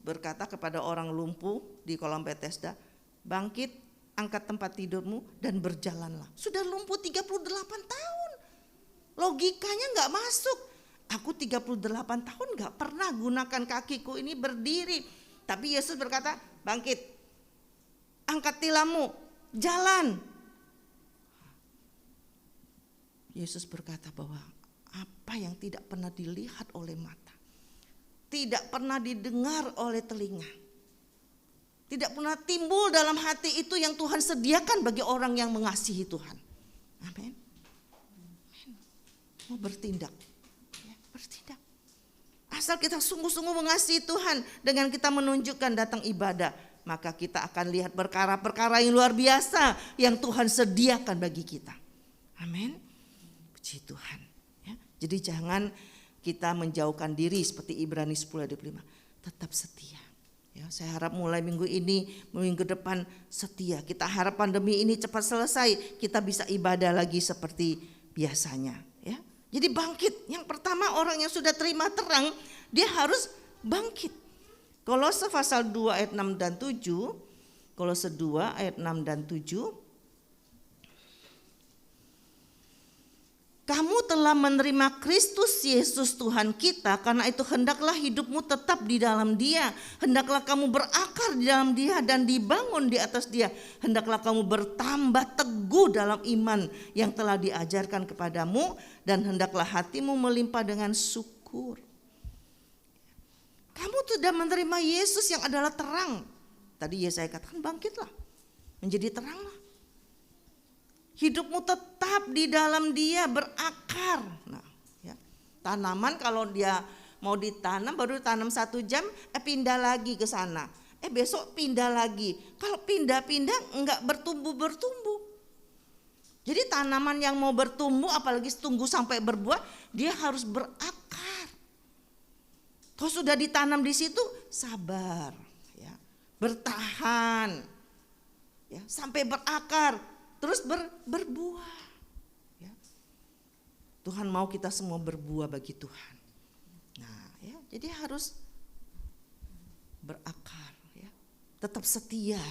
berkata kepada orang lumpuh di kolam Bethesda, bangkit, angkat tempat tidurmu dan berjalanlah. Sudah lumpuh 38 tahun. Logikanya nggak masuk. Aku 38 tahun gak pernah gunakan kakiku ini berdiri. Tapi Yesus berkata, bangkit, angkat tilammu, jalan. Yesus berkata bahwa apa yang tidak pernah dilihat oleh mata, tidak pernah didengar oleh telinga, tidak pernah timbul dalam hati itu yang Tuhan sediakan bagi orang yang mengasihi Tuhan. Amin. Mau bertindak. Bertindak. Asal kita sungguh-sungguh mengasihi Tuhan dengan kita menunjukkan datang ibadah, maka kita akan lihat perkara-perkara yang luar biasa yang Tuhan sediakan bagi kita. Amin. Puji Tuhan. Ya, jadi jangan kita menjauhkan diri seperti Ibrani 10:25. Tetap setia. Ya, saya harap mulai minggu ini, minggu depan setia. Kita harap pandemi ini cepat selesai, kita bisa ibadah lagi seperti biasanya. Ya. Jadi bangkit. Yang pertama orang yang sudah terima terang, dia harus bangkit. Kolose pasal 2 ayat 6 dan 7. Kolose 2 ayat 6 dan 7. Kamu telah menerima Kristus Yesus Tuhan kita, karena itu hendaklah hidupmu tetap di dalam Dia. Hendaklah kamu berakar di dalam Dia dan dibangun di atas Dia. Hendaklah kamu bertambah teguh dalam iman yang telah diajarkan kepadamu, dan hendaklah hatimu melimpah dengan syukur. Kamu sudah menerima Yesus yang adalah terang. Tadi saya katakan bangkitlah, menjadi teranglah. Hidupmu tetap di dalam Dia, berakar. Nah, ya. Tanaman kalau dia mau ditanam baru tanam 1 jam, pindah lagi ke sana. Besok pindah lagi. Kalau pindah-pindah enggak bertumbuh. Jadi tanaman yang mau bertumbuh, apalagi tunggu sampai berbuah, dia harus berakar. Kalau sudah ditanam di situ, sabar, ya, bertahan, ya, sampai berakar. terus berbuah. Ya. Tuhan mau kita semua berbuah bagi Tuhan. Nah, ya, jadi harus berakar, ya. Tetap setia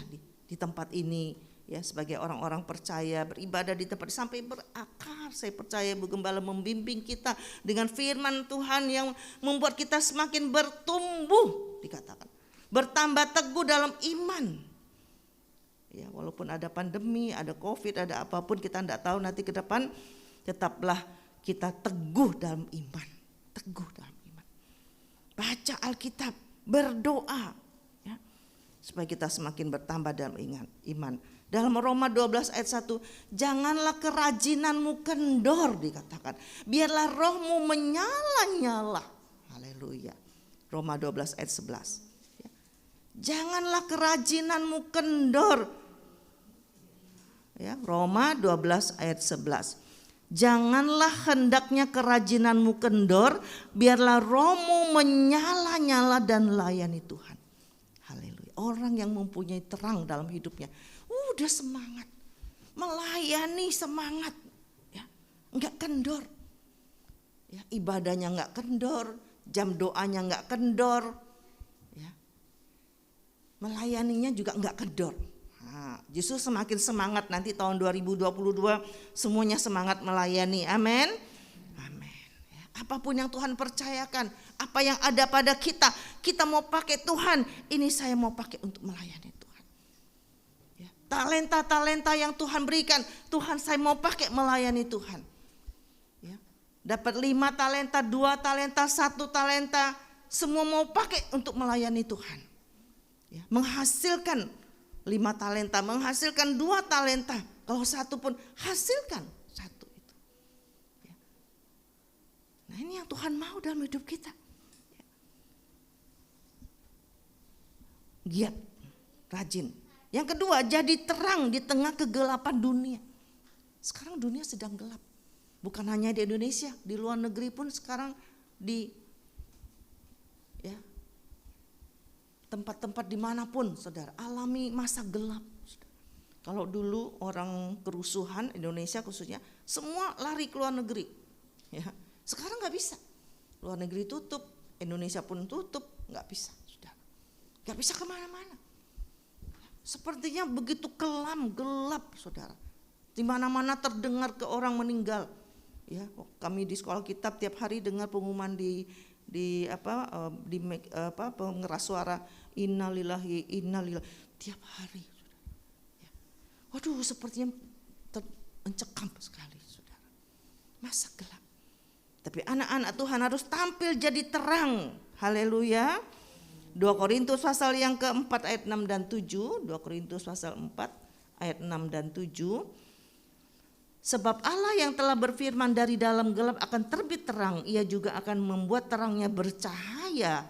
di tempat ini, ya, sebagai orang-orang percaya beribadah di tempat sampai berakar. Saya percaya Bu Gembala membimbing kita dengan firman Tuhan yang membuat kita semakin bertumbuh, dikatakan bertambah teguh dalam iman. Ya, walaupun ada pandemi, ada COVID, ada apapun kita tidak tahu nanti ke depan, tetaplah kita teguh dalam iman, teguh dalam iman. Baca Alkitab, berdoa, ya, supaya kita semakin bertambah dalam iman. Dalam Roma 12 ayat 1, janganlah kerajinanmu kendor, dikatakan. Biarlah rohmu menyala-nyala. Haleluya. Roma 12 ayat 11. Ya. Janganlah kerajinanmu kendor. Ya, Roma 12 ayat 11. Janganlah hendaknya kerajinanmu kendor, biarlah rohmu menyala-nyala dan layani Tuhan. Haleluya. Orang yang mempunyai terang dalam hidupnya, udah semangat, melayani semangat, ya, enggak kendor. Ya, ibadahnya enggak kendor, jam doanya enggak kendor, ya. Melayaninya juga enggak kendor. Nah, justru semakin semangat nanti tahun 2022 semuanya semangat melayani. Amin. Amin. Ya, apapun yang Tuhan percayakan, apa yang ada pada kita, kita mau pakai Tuhan. Ini saya mau pakai untuk melayani Tuhan. Ya, talenta-talenta yang Tuhan berikan, Tuhan saya mau pakai melayani Tuhan. Ya, dapat 5 talenta, 2 talenta, 1 talenta, semua mau pakai untuk melayani Tuhan. Ya, menghasilkan 5 talenta, menghasilkan 2 talenta. Kalau 1 pun hasilkan 1 itu. Ya. Nah, ini yang Tuhan mau dalam hidup kita. Ya. Giat, rajin. Yang kedua, jadi terang di tengah kegelapan dunia. Sekarang dunia sedang gelap. Bukan hanya di Indonesia, di luar negeri pun sekarang di tempat-tempat dimanapun, saudara, alami masa gelap. Saudara. Kalau dulu orang kerusuhan, Indonesia khususnya, semua lari ke luar negeri. Ya, sekarang nggak bisa. Luar negeri tutup, Indonesia pun tutup, nggak bisa, saudara. Nggak bisa kemana-mana. Sepertinya begitu kelam, gelap, saudara. Di mana-mana terdengar ke orang meninggal. Ya, kami di sekolah kitab tiap hari dengar pengumuman di pengeras suara innalillahi innalillahi tiap hari, saudara. Ya. Waduh, sepertinya mencekam sekali, saudara. Masa gelap. Tapi anak-anak Tuhan harus tampil jadi terang. Haleluya. 2 Korintus pasal yang keempat ayat 6 dan 7. 2 Korintus pasal 4 ayat 6 dan 7. Sebab Allah yang telah berfirman dari dalam gelap akan terbit terang, ia juga akan membuat terangnya bercahaya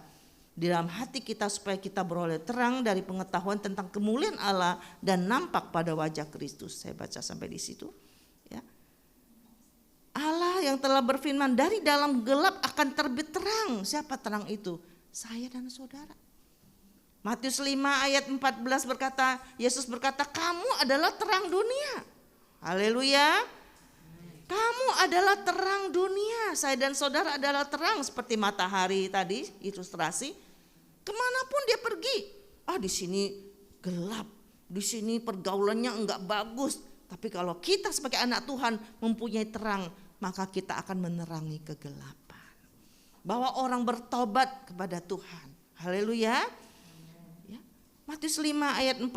di dalam hati kita supaya kita beroleh terang dari pengetahuan tentang kemuliaan Allah dan nampak pada wajah Kristus. Saya baca sampai di situ. Ya. Allah yang telah berfirman dari dalam gelap akan terbit terang. Siapa terang itu? Saya dan saudara. Matius 5 ayat 14 berkata, Yesus berkata, kamu adalah terang dunia. Haleluya. Kamu adalah terang dunia. Saya dan saudara adalah terang seperti matahari tadi ilustrasi. Kemanapun dia pergi. Di sini gelap. Di sini pergaulannya enggak bagus. Tapi kalau kita sebagai anak Tuhan mempunyai terang, maka kita akan menerangi kegelapan. Bawa orang bertobat kepada Tuhan. Haleluya. Ya. Matius 5 ayat 14.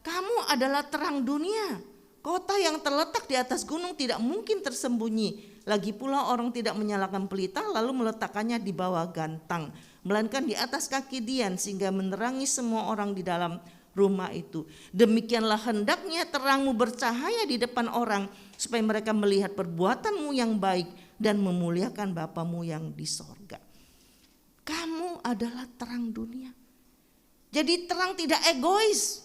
Kamu adalah terang dunia. Kota yang terletak di atas gunung tidak mungkin tersembunyi. Lagi pula orang tidak menyalakan pelita lalu meletakkannya di bawah gantang, melainkan di atas kaki dian sehingga menerangi semua orang di dalam rumah itu. Demikianlah hendaknya terangmu bercahaya di depan orang supaya mereka melihat perbuatanmu yang baik dan memuliakan Bapamu yang di sorga. Kamu adalah terang dunia. Jadi terang tidak egois.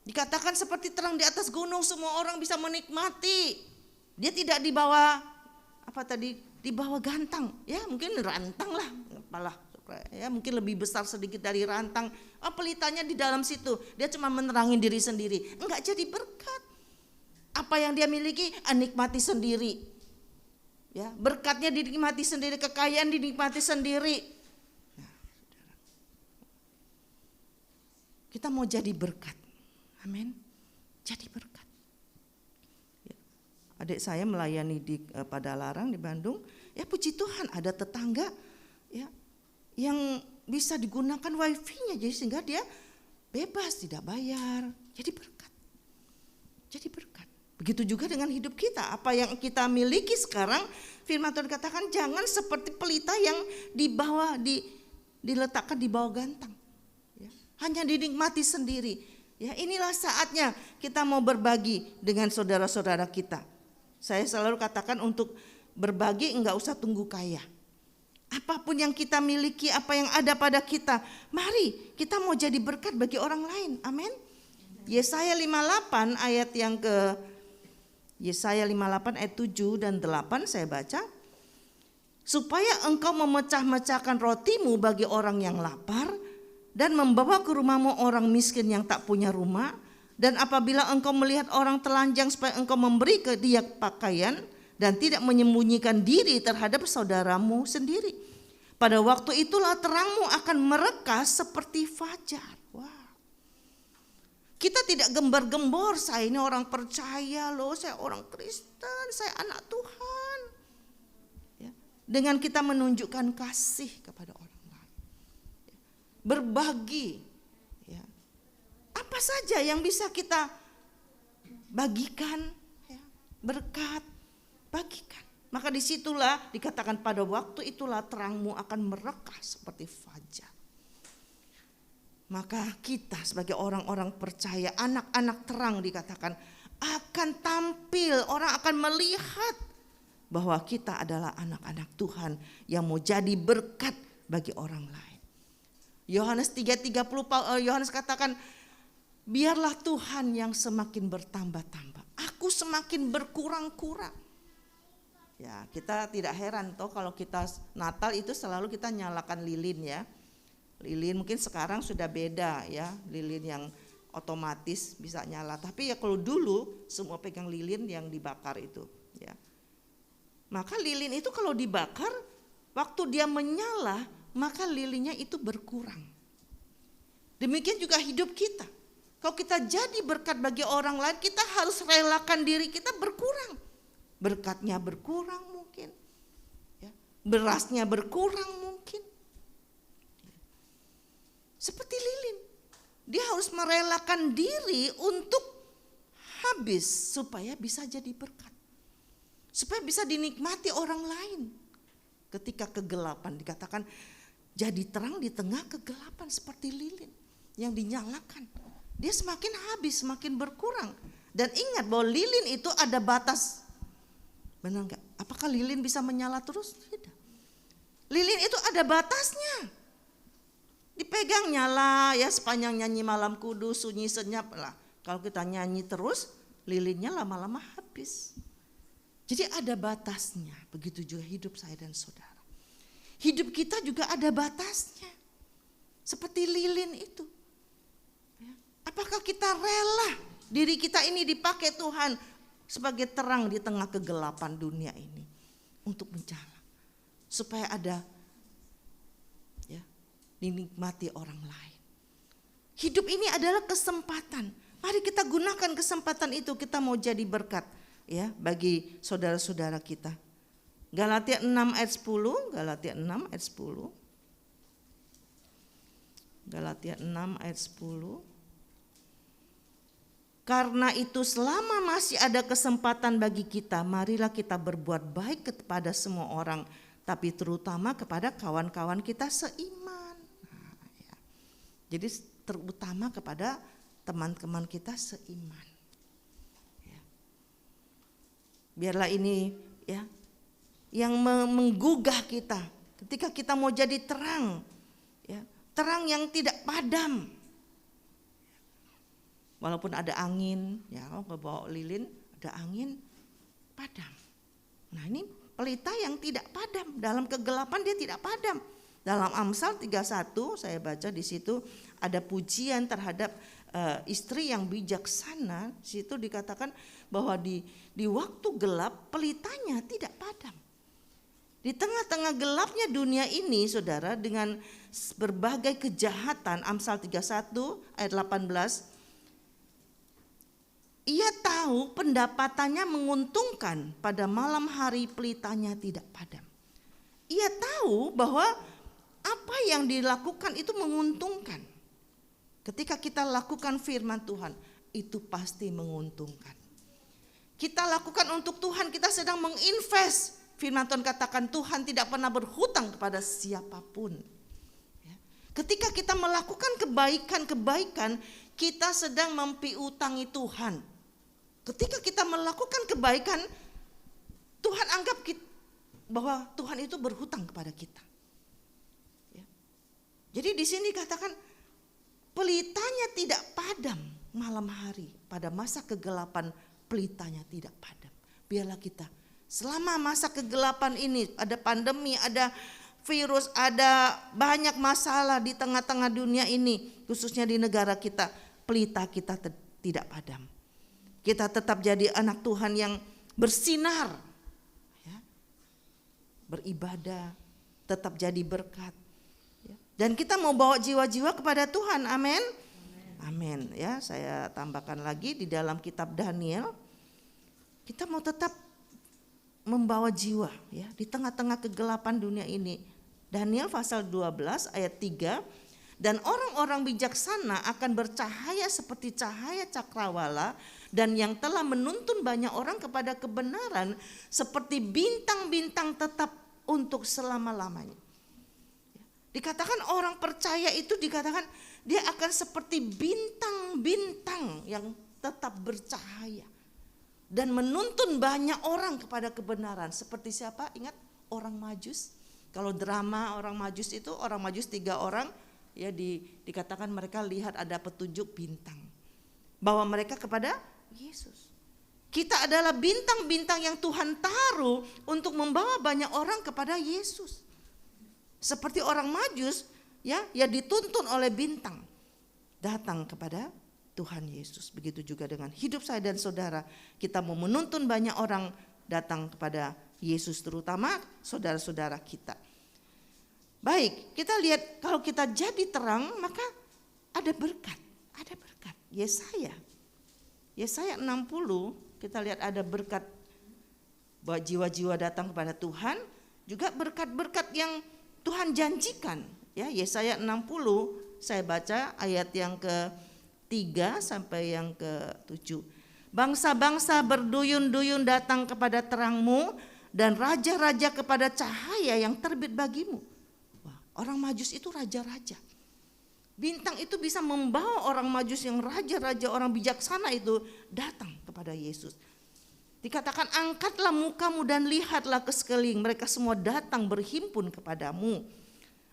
Dikatakan seperti terang di atas gunung, semua orang bisa menikmati. Dia tidak di bawah di bawah gantang. Ya, mungkin rantang lah, apalah. Ya, mungkin lebih besar sedikit dari rantang. Pelitanya di dalam situ. Dia cuma menerangi diri sendiri. Enggak jadi berkat. Apa yang dia miliki nikmati sendiri. Ya, berkatnya dinikmati sendiri, kekayaan dinikmati sendiri. Nah, kita mau jadi berkat. Amin. Jadi berkat. Ya. Adik saya melayani di Padalarang di Bandung. Ya puji Tuhan ada tetangga ya yang bisa digunakan wifi-nya, jadi sehingga dia bebas tidak bayar. Jadi berkat. Jadi berkat. Begitu juga dengan hidup kita. Apa yang kita miliki sekarang, firman Tuhan katakan jangan seperti pelita yang diletakkan di bawah gantang. Ya, hanya dinikmati sendiri. Ya, inilah saatnya kita mau berbagi dengan saudara-saudara kita. Saya selalu katakan untuk berbagi enggak usah tunggu kaya. Apapun yang kita miliki, apa yang ada pada kita, mari kita mau jadi berkat bagi orang lain. Amin. Yesaya 58 ayat yang Yesaya 58 ayat 7 dan 8 saya baca. Supaya engkau memecah-mecahkan rotimu bagi orang yang lapar dan membawa ke rumahmu orang miskin yang tak punya rumah. Dan apabila engkau melihat orang telanjang supaya engkau memberi ke dia pakaian dan tidak menyembunyikan diri terhadap saudaramu sendiri. Pada waktu itulah terangmu akan merekas seperti fajar. Wah. Kita tidak gembar-gembor, saya ini orang percaya loh, saya orang Kristen, saya anak Tuhan. Ya. Dengan kita menunjukkan kasih kepada orang lain. Ya. Berbagi. Ya. Apa saja yang bisa kita bagikan, ya. Berkat, bagikan. Maka disitulah dikatakan pada waktu itulah terangmu akan merekas seperti fajar. Maka kita sebagai orang-orang percaya, anak-anak terang dikatakan akan tampil, orang akan melihat bahwa kita adalah anak-anak Tuhan yang mau jadi berkat bagi orang lain. Yohanes 3:30 Yohanes katakan, biarlah Tuhan yang semakin bertambah-tambah, aku semakin berkurang-kurang. Ya, kita tidak heran toh kalau kita Natal itu selalu kita nyalakan lilin ya. Lilin mungkin sekarang sudah beda ya, lilin yang otomatis bisa nyala. Tapi ya kalau dulu semua pegang lilin yang dibakar itu ya. Maka lilin itu kalau dibakar, waktu dia menyala, maka lilinnya itu berkurang. Demikian juga hidup kita. Kalau kita jadi berkat bagi orang lain, kita harus relakan diri kita berkurang. Berkatnya berkurang mungkin. Ya. Berasnya berkurang mungkin. Seperti lilin, dia harus merelakan diri untuk habis supaya bisa jadi berkat, supaya bisa dinikmati orang lain. Ketika kegelapan dikatakan jadi terang di tengah kegelapan seperti lilin yang dinyalakan, dia semakin habis, semakin berkurang. Dan ingat bahwa lilin itu ada batas, benar nggak? Apakah lilin bisa menyala terus? Tidak. Lilin itu ada batasnya. Dipegang nyala ya sepanjang nyanyi malam kudus sunyi senyap lah. Kalau kita nyanyi terus lilinnya lama-lama habis. Jadi ada batasnya. Begitu juga hidup saya dan saudara. Hidup kita juga ada batasnya. Seperti lilin itu. Ya. Apakah kita rela diri kita ini dipakai Tuhan sebagai terang di tengah kegelapan dunia ini untuk mencala. Supaya ada dinikmati orang lain. Hidup ini adalah kesempatan. Mari kita gunakan kesempatan itu, kita mau jadi berkat ya bagi saudara-saudara kita. Galatia 6 ayat 10, Galatia 6 ayat 10. Galatia 6 ayat 10. Karena itu selama masih ada kesempatan bagi kita, marilah kita berbuat baik kepada semua orang, tapi terutama kepada kawan-kawan kita seiman. Jadi terutama kepada teman-teman kita seiman. Ya. Biarlah ini ya yang menggugah kita ketika kita mau jadi terang, ya, terang yang tidak padam. Walaupun ada angin, ya kalau bawa lilin ada angin padam. Nah ini pelita yang tidak padam, dalam kegelapan dia tidak padam. Dalam Amsal 31 saya baca di situ ada pujian terhadap istri yang bijaksana, situ dikatakan bahwa di waktu gelap pelitanya tidak padam. Di tengah-tengah gelapnya dunia ini, saudara, dengan berbagai kejahatan, Amsal 31 ayat 18, ia tahu pendapatannya menguntungkan, pada malam hari pelitanya tidak padam. Ia tahu bahwa apa yang dilakukan itu menguntungkan. Ketika kita lakukan firman Tuhan, itu pasti menguntungkan. Kita lakukan untuk Tuhan, kita sedang menginvest. Firman Tuhan katakan Tuhan tidak pernah berhutang kepada siapapun. Ketika kita melakukan kebaikan-kebaikan, kita sedang mempiutangi Tuhan. Ketika kita melakukan kebaikan, Tuhan anggap bahwa Tuhan itu berhutang kepada kita. Jadi di sini katakan pelitanya tidak padam malam hari. Pada masa kegelapan pelitanya tidak padam. Biarlah kita selama masa kegelapan ini, ada pandemi, ada virus, ada banyak masalah di tengah-tengah dunia ini, khususnya di negara kita, pelita kita tidak padam. Kita tetap jadi anak Tuhan yang bersinar, ya, beribadah, tetap jadi berkat, ya. Dan kita mau bawa jiwa-jiwa kepada Tuhan, amin. Amin. Ya, saya tambahkan lagi di dalam kitab Daniel, kita mau tetap membawa jiwa, ya, di tengah-tengah kegelapan dunia ini. Daniel pasal 12 ayat 3, dan orang-orang bijaksana akan bercahaya seperti cahaya cakrawala, dan yang telah menuntun banyak orang kepada kebenaran seperti bintang-bintang tetap untuk selama-lamanya. Dikatakan orang percaya itu, dikatakan dia akan seperti bintang-bintang yang tetap bercahaya dan menuntun banyak orang kepada kebenaran. Seperti siapa? Ingat orang Majus. Kalau drama orang Majus itu, orang Majus 3 orang, ya dikatakan mereka lihat ada petunjuk bintang, bawa mereka kepada Yesus. Kita adalah bintang-bintang yang Tuhan taruh untuk membawa banyak orang kepada Yesus. Seperti orang Majus, ya dituntun oleh bintang datang kepada Tuhan Yesus. Begitu juga dengan hidup saya dan saudara, kita mau menuntun banyak orang datang kepada Yesus, terutama saudara-saudara kita. Baik, kita lihat kalau kita jadi terang, maka ada berkat, ada berkat. Yesaya 60, kita lihat ada berkat bahwa jiwa-jiwa datang kepada Tuhan, juga berkat-berkat yang Tuhan janjikan. Ya, Yesaya 60, saya baca ayat yang ke-3 sampai yang ke-7. Bangsa-bangsa berduyun-duyun datang kepada terangmu, dan raja-raja kepada cahaya yang terbit bagimu. Wah, orang Majus itu raja-raja. Bintang itu bisa membawa orang Majus yang raja-raja, orang bijaksana itu datang kepada Yesus. Dikatakan angkatlah mukamu dan lihatlah ke sekeliling, mereka semua datang berhimpun kepadamu.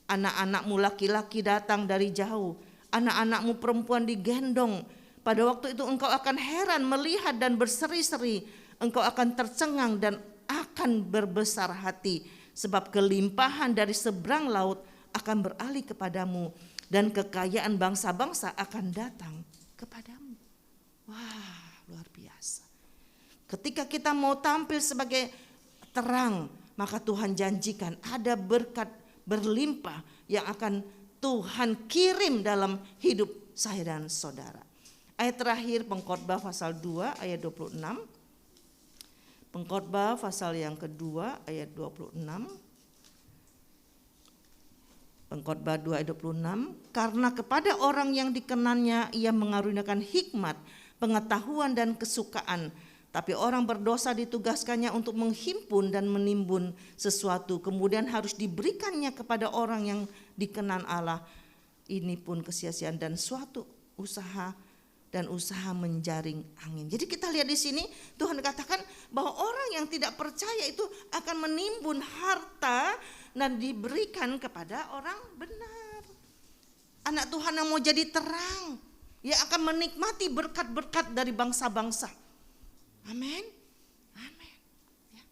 Anak-anakmu laki-laki datang dari jauh, anak-anakmu perempuan digendong. Pada waktu itu engkau akan heran melihat dan berseri-seri, engkau akan tercengang dan akan berbesar hati, sebab kelimpahan dari seberang laut akan beralih kepadamu, dan kekayaan bangsa-bangsa akan datang kepadamu. Wah, luar biasa. Ketika kita mau tampil sebagai terang, maka Tuhan janjikan ada berkat berlimpah yang akan Tuhan kirim dalam hidup saya dan saudara. Ayat terakhir Pengkhotbah pasal 2 ayat 26. Pengkhotbah pasal yang kedua ayat 26. Pengkhotbah 2 ayat 26. Karena kepada orang yang dikenannya ia mengaruniakan hikmat, pengetahuan dan kesukaan. Tapi orang berdosa ditugaskannya untuk menghimpun dan menimbun sesuatu, kemudian harus diberikannya kepada orang yang dikenan Allah. Ini pun kesia-siaan dan suatu usaha menjaring angin. Jadi kita lihat di sini Tuhan katakan bahwa orang yang tidak percaya itu akan menimbun harta dan diberikan kepada orang benar. Anak Tuhan yang mau jadi terang, ia akan menikmati berkat-berkat dari bangsa-bangsa. Amin. Amin. Ya.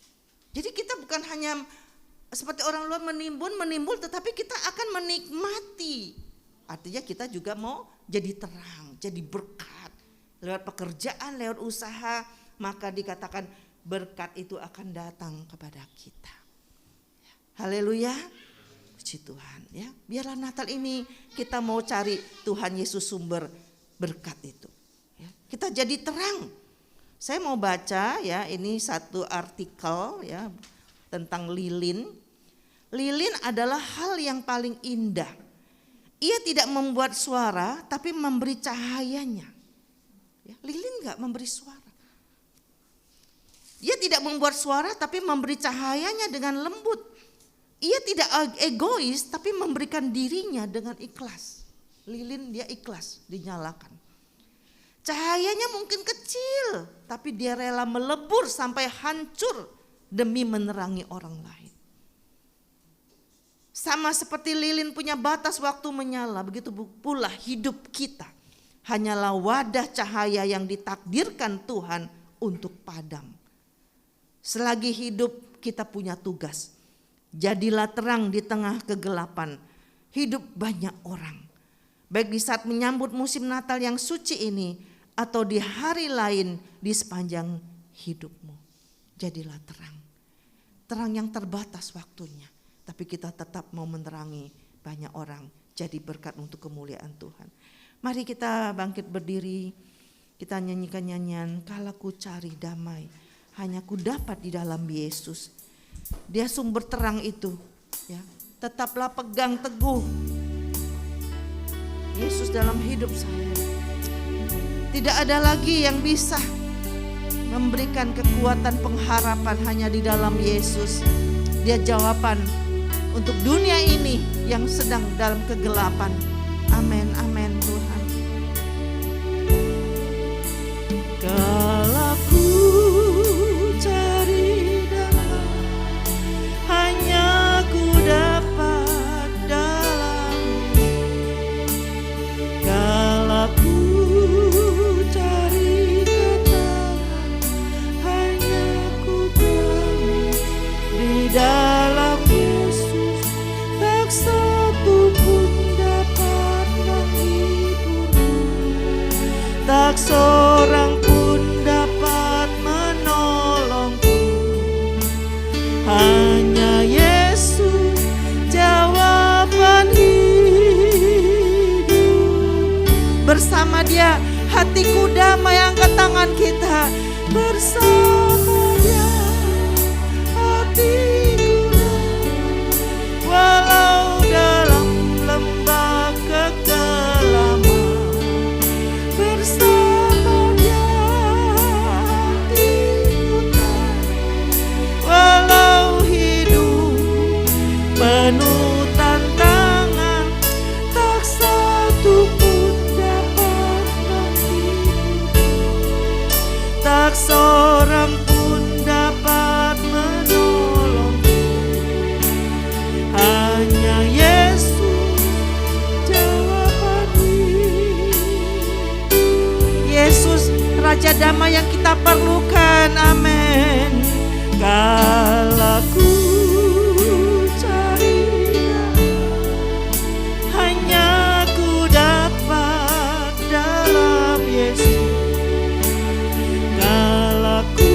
Jadi kita bukan hanya seperti orang luar menimbun, tetapi kita akan menikmati. Artinya kita juga mau jadi terang, jadi berkat. Lewat pekerjaan, lewat usaha, maka dikatakan berkat itu akan datang kepada kita. Haleluya. Puji Tuhan ya. Biarlah Natal ini kita mau cari Tuhan Yesus sumber berkat itu. Ya, kita jadi terang. Saya mau baca ya, ini satu artikel ya tentang lilin. Lilin adalah hal yang paling indah. Ia tidak membuat suara tapi memberi cahayanya. Ya, lilin enggak memberi suara. Ia tidak membuat suara tapi memberi cahayanya dengan lembut. Ia tidak egois tapi memberikan dirinya dengan ikhlas. Lilin dia ikhlas dinyalakan. Cahayanya mungkin kecil tapi dia rela melebur sampai hancur demi menerangi orang lain. Sama seperti lilin punya batas waktu menyala, begitu pula hidup kita hanyalah wadah cahaya yang ditakdirkan Tuhan untuk padam. Selagi hidup kita punya tugas. Jadilah terang di tengah kegelapan hidup banyak orang. Baik di saat menyambut musim Natal yang suci ini atau di hari lain di sepanjang hidupmu. Jadilah terang. Terang yang terbatas waktunya. Tapi kita tetap mau menerangi banyak orang. Jadi berkat untuk kemuliaan Tuhan. Mari kita bangkit berdiri. Kita nyanyikan nyanyian. Kala ku cari damai, hanya ku dapat di dalam Yesus. Dia sumber terang itu. Ya, tetaplah pegang teguh Yesus dalam hidup saya. Tidak ada lagi yang bisa memberikan kekuatan pengharapan hanya di dalam Yesus. Dia jawaban untuk dunia ini yang sedang dalam kegelapan. Amin, amin Tuhan. Kala ku cari damai, hanya ku dapat dalam-Mu. Kala ku cari ketenangan, hanya ku temui di dalam Yesus. Tak satu pun dapat menghiburku, tak seorang pun dapat menolongku. Hanya Yesus jawaban hidup. Bersama Dia hatiku damai, angkat tangan kita. Bersama Dia hatiku damai, walau dalam lembah kekelaman. Bersama Dia hatiku damai, walau hidup penuh tantangan. Tak satu pun dapat menghibur, tak seorang pun dapat menolongku. Hanya Yesus jawaban hidup. Yesus Raja Damai yang kita perlukan. Amin. Kala ku cari damai, hanya ku dapat dalam Yesus. Kala ku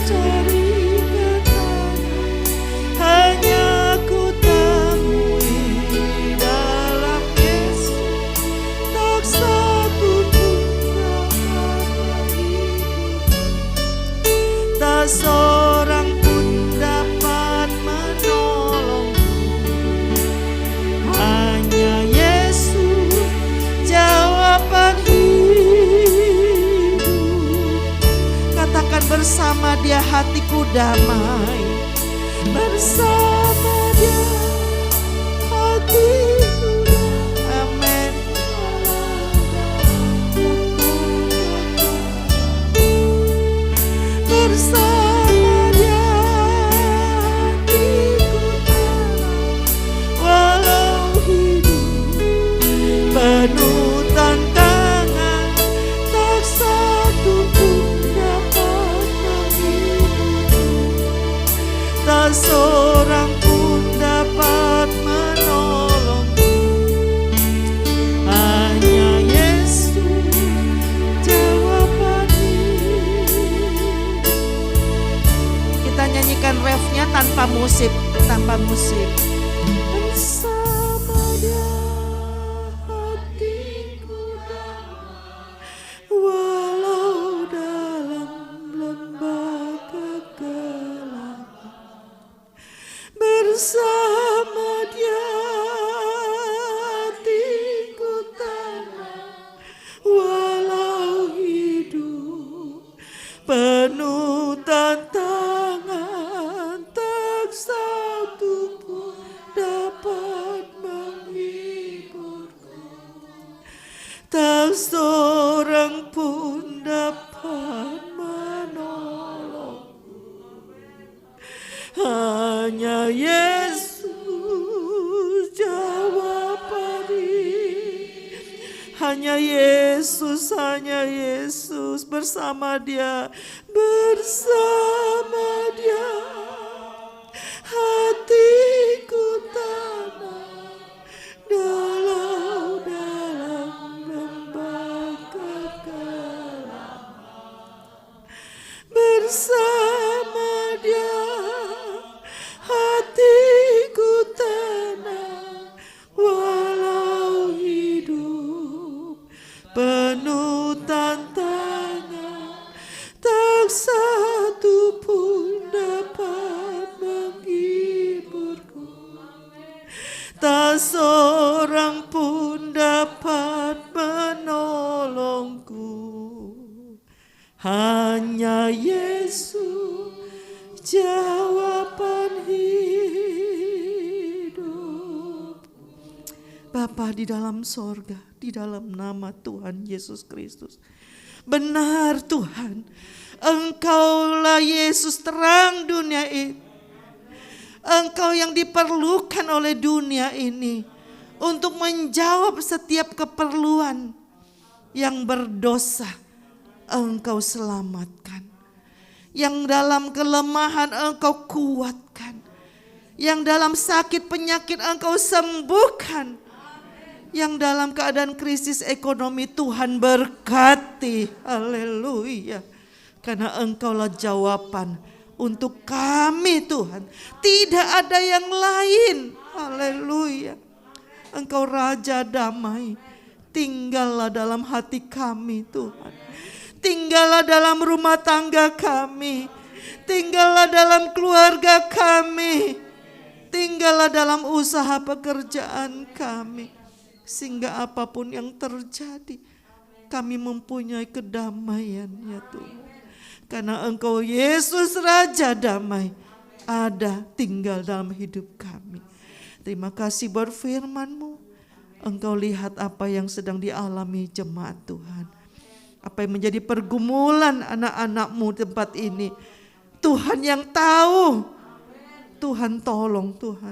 cari ketenangan, hanya ku temui di dalam Yesus. Tak satu pun dapat menghibur, tak seorang pun dapat menolongku. Hanya Yesus jawaban hidup. Katakan bersama Dia hatiku damai. Bersama Dia hatiku damai. Amin. Bersama Dia hatiku damai, walau hidup penuh tantangan. Tak satu pun dapat menghibur, tak seorang tanpa musik, bersama Dia hatiku damai, walau dalam lembah kegelapan. Bersama Dia hatiku tenang, walau hidup penuh tantangan, tak satu pun dapat menghiburku, tak seorang pun dapat menolongku. Hanya Yesus jawaban ini, hanya Yesus, bersama Dia hatiku tenang, dalam lembah kegelapan. Bersama Dia hatiku tenang, walau hidup penuh tantangan, tak satu pun dapat menghiburku, tak seorang pun dapat menolongku. Hanya Yesus jawaban hidup. Bapa di dalam sorga, di dalam nama Tuhan Yesus Kristus, benar Tuhan, Engkaulah Yesus terang dunia ini. Engkau yang diperlukan oleh dunia ini untuk menjawab setiap keperluan yang berdosa. Engkau selamatkan, yang dalam kelemahan Engkau kuatkan, yang dalam sakit penyakit Engkau sembuhkan, yang dalam keadaan krisis ekonomi Tuhan berkati. Haleluya. Karena Engkaulah jawaban untuk kami Tuhan. Tidak ada yang lain. Haleluya. Engkau Raja damai. Tinggallah dalam hati kami Tuhan. Tinggallah dalam rumah tangga kami. Tinggallah dalam keluarga kami. Tinggallah dalam usaha pekerjaan kami. Sehingga apapun yang terjadi, kami mempunyai kedamaian ya Tuhan. Karena Engkau Yesus Raja damai ada tinggal dalam hidup kami. Terima kasih buat firman-Mu. Engkau lihat apa yang sedang dialami jemaat Tuhan. Apa yang menjadi pergumulan anak-anak-Mu tempat ini. Tuhan yang tahu. Tuhan tolong Tuhan.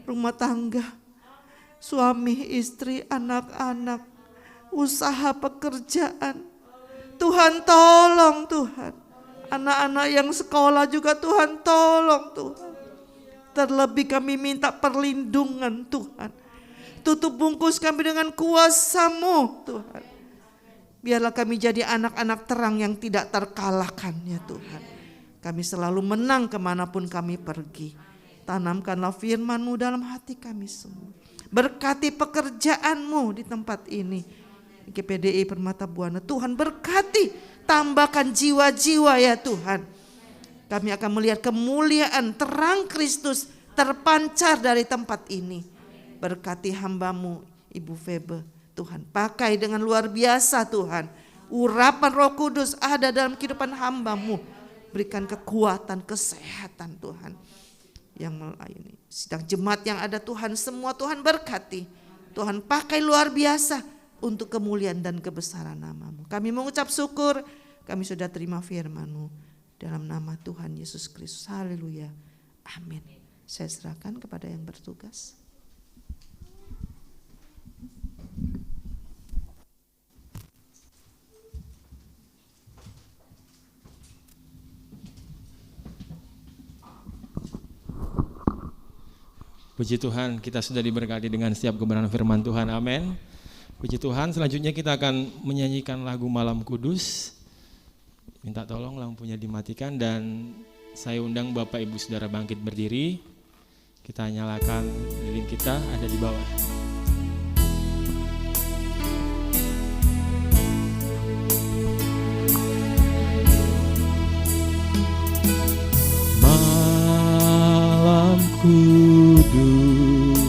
Rumah tangga, suami, istri, anak-anak, usaha pekerjaan. Tuhan tolong Tuhan. Anak-anak yang sekolah juga Tuhan tolong Tuhan. Terlebih kami minta perlindungan Tuhan. Tutup bungkus kami dengan kuasa-Mu Tuhan. Biarlah kami jadi anak-anak terang yang tidak terkalahkan ya Tuhan. Kami selalu menang kemanapun kami pergi. Tanamkanlah firman-Mu dalam hati kami semua. Berkati pekerjaan-Mu di tempat ini. GPDI Permata Buana Tuhan berkati. Tambahkan jiwa-jiwa ya Tuhan. Kami akan melihat kemuliaan terang Kristus terpancar dari tempat ini. Berkati hamba-Mu Ibu Febe Tuhan. Pakai dengan luar biasa Tuhan. Urapan Roh Kudus ada dalam kehidupan hamba-Mu. Berikan kekuatan, kesehatan Tuhan. Yang melayani sidang jemaat yang ada Tuhan, semua Tuhan berkati. Tuhan pakai luar biasa untuk kemuliaan dan kebesaran nama-Mu. Kami mengucap syukur, kami sudah terima firman-Mu dalam nama Tuhan Yesus Kristus. Haleluya. Amin. Saya serahkan kepada yang bertugas. Puji Tuhan, kita sudah diberkati dengan setiap kebenaran firman Tuhan. Amin. Puji Tuhan, selanjutnya kita akan menyanyikan lagu Malam Kudus. Minta tolong lampunya dimatikan dan Saya undang Bapak Ibu Saudara bangkit berdiri. Kita nyalakan lilin kita ada di bawah. Malam kudus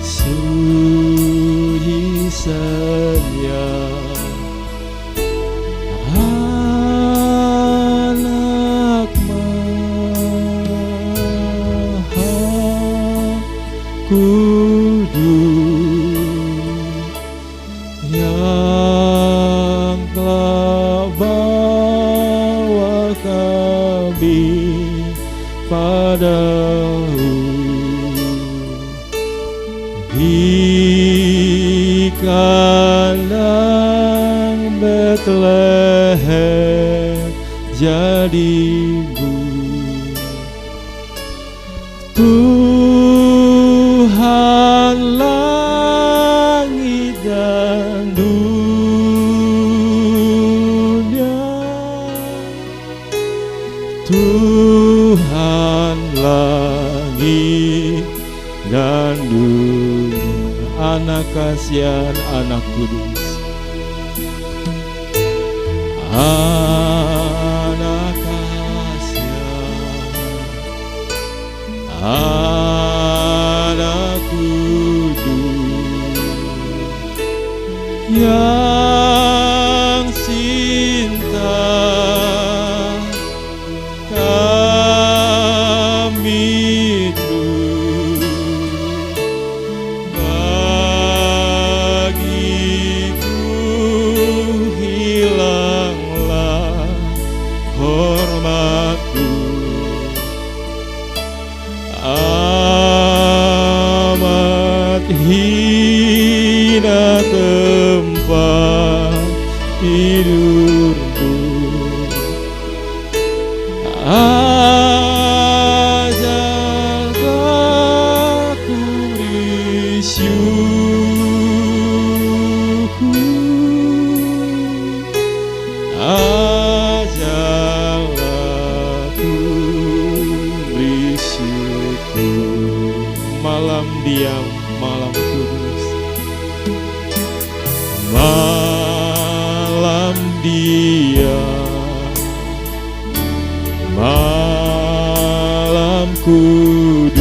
sunyi senyap, Anak Maha Kudus yang telah bawa kami padamu di kandang Betlehem jadimu, Tuhan langit dan dunia, Tuhan langit dan dunia. Anak kasihan, anak kudus, anak kasihan, anak kudus yang cinta kami terus, bagiku hilanglah hormatku, amat hina tempat tidurku, ajarkan aku bersyukur, ajarlah aku bersyukur. Malam diam, malam kudus, malam diam, malam kudus,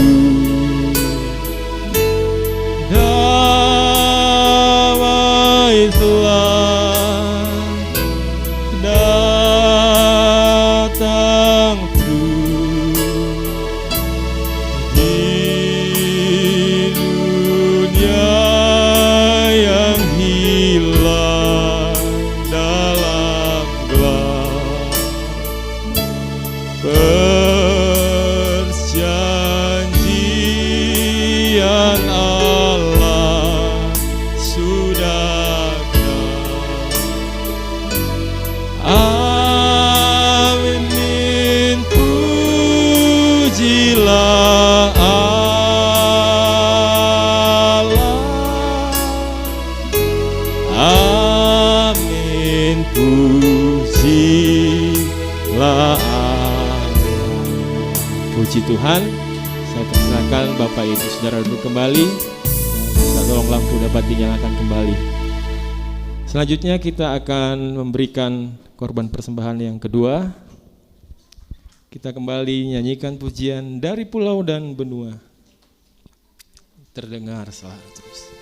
damai telah datang terus di dunia yang hilang dalam gelap. Perjanjian Allah sudah dekat. Amin, pujilah Allah. Amin, pujilah Allah. Puji Tuhan. Saya persilakan Bapak Ibu Saudara duduk kembali. Bisa tolong lampu dapat dinyalakan kembali. Selanjutnya kita akan memberikan korban persembahan yang kedua. Kita kembali nyanyikan pujian Dari Pulau dan Benua. Terdengar selalu terus.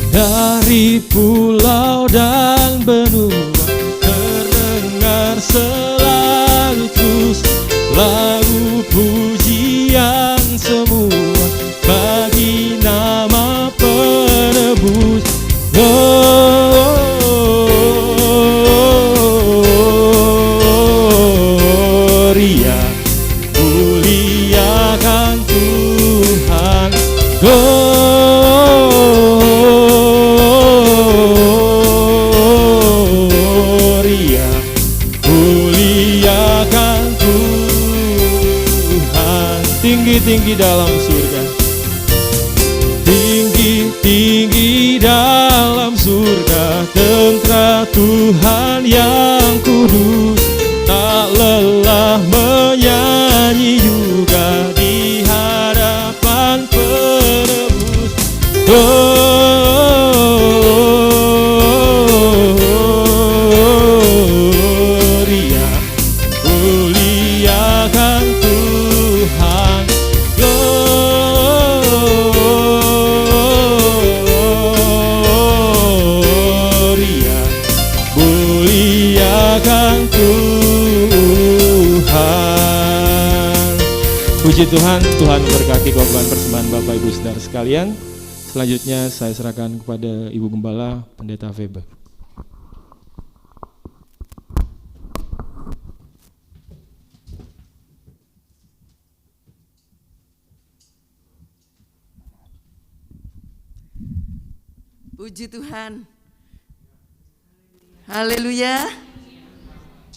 Dari pulau dan benua terdengar selalu terus lagu pujian semua bagi nama penebus. Gloria, muliakan Tuhan. Gloria, tinggi dalam surga. Tinggi dalam surga, tentara Tuhan yang kudus, tak lelah menyanyi juga di hadapan penebus. Gloria, muliakan Tuhan. Gloria, muliakan Tuhan. Puji Tuhan, Tuhan berkati korban persembahan Bapak Ibu Saudara sekalian. Selanjutnya saya serahkan kepada Ibu Gembala Pendeta Weber. Puji Tuhan. Haleluya.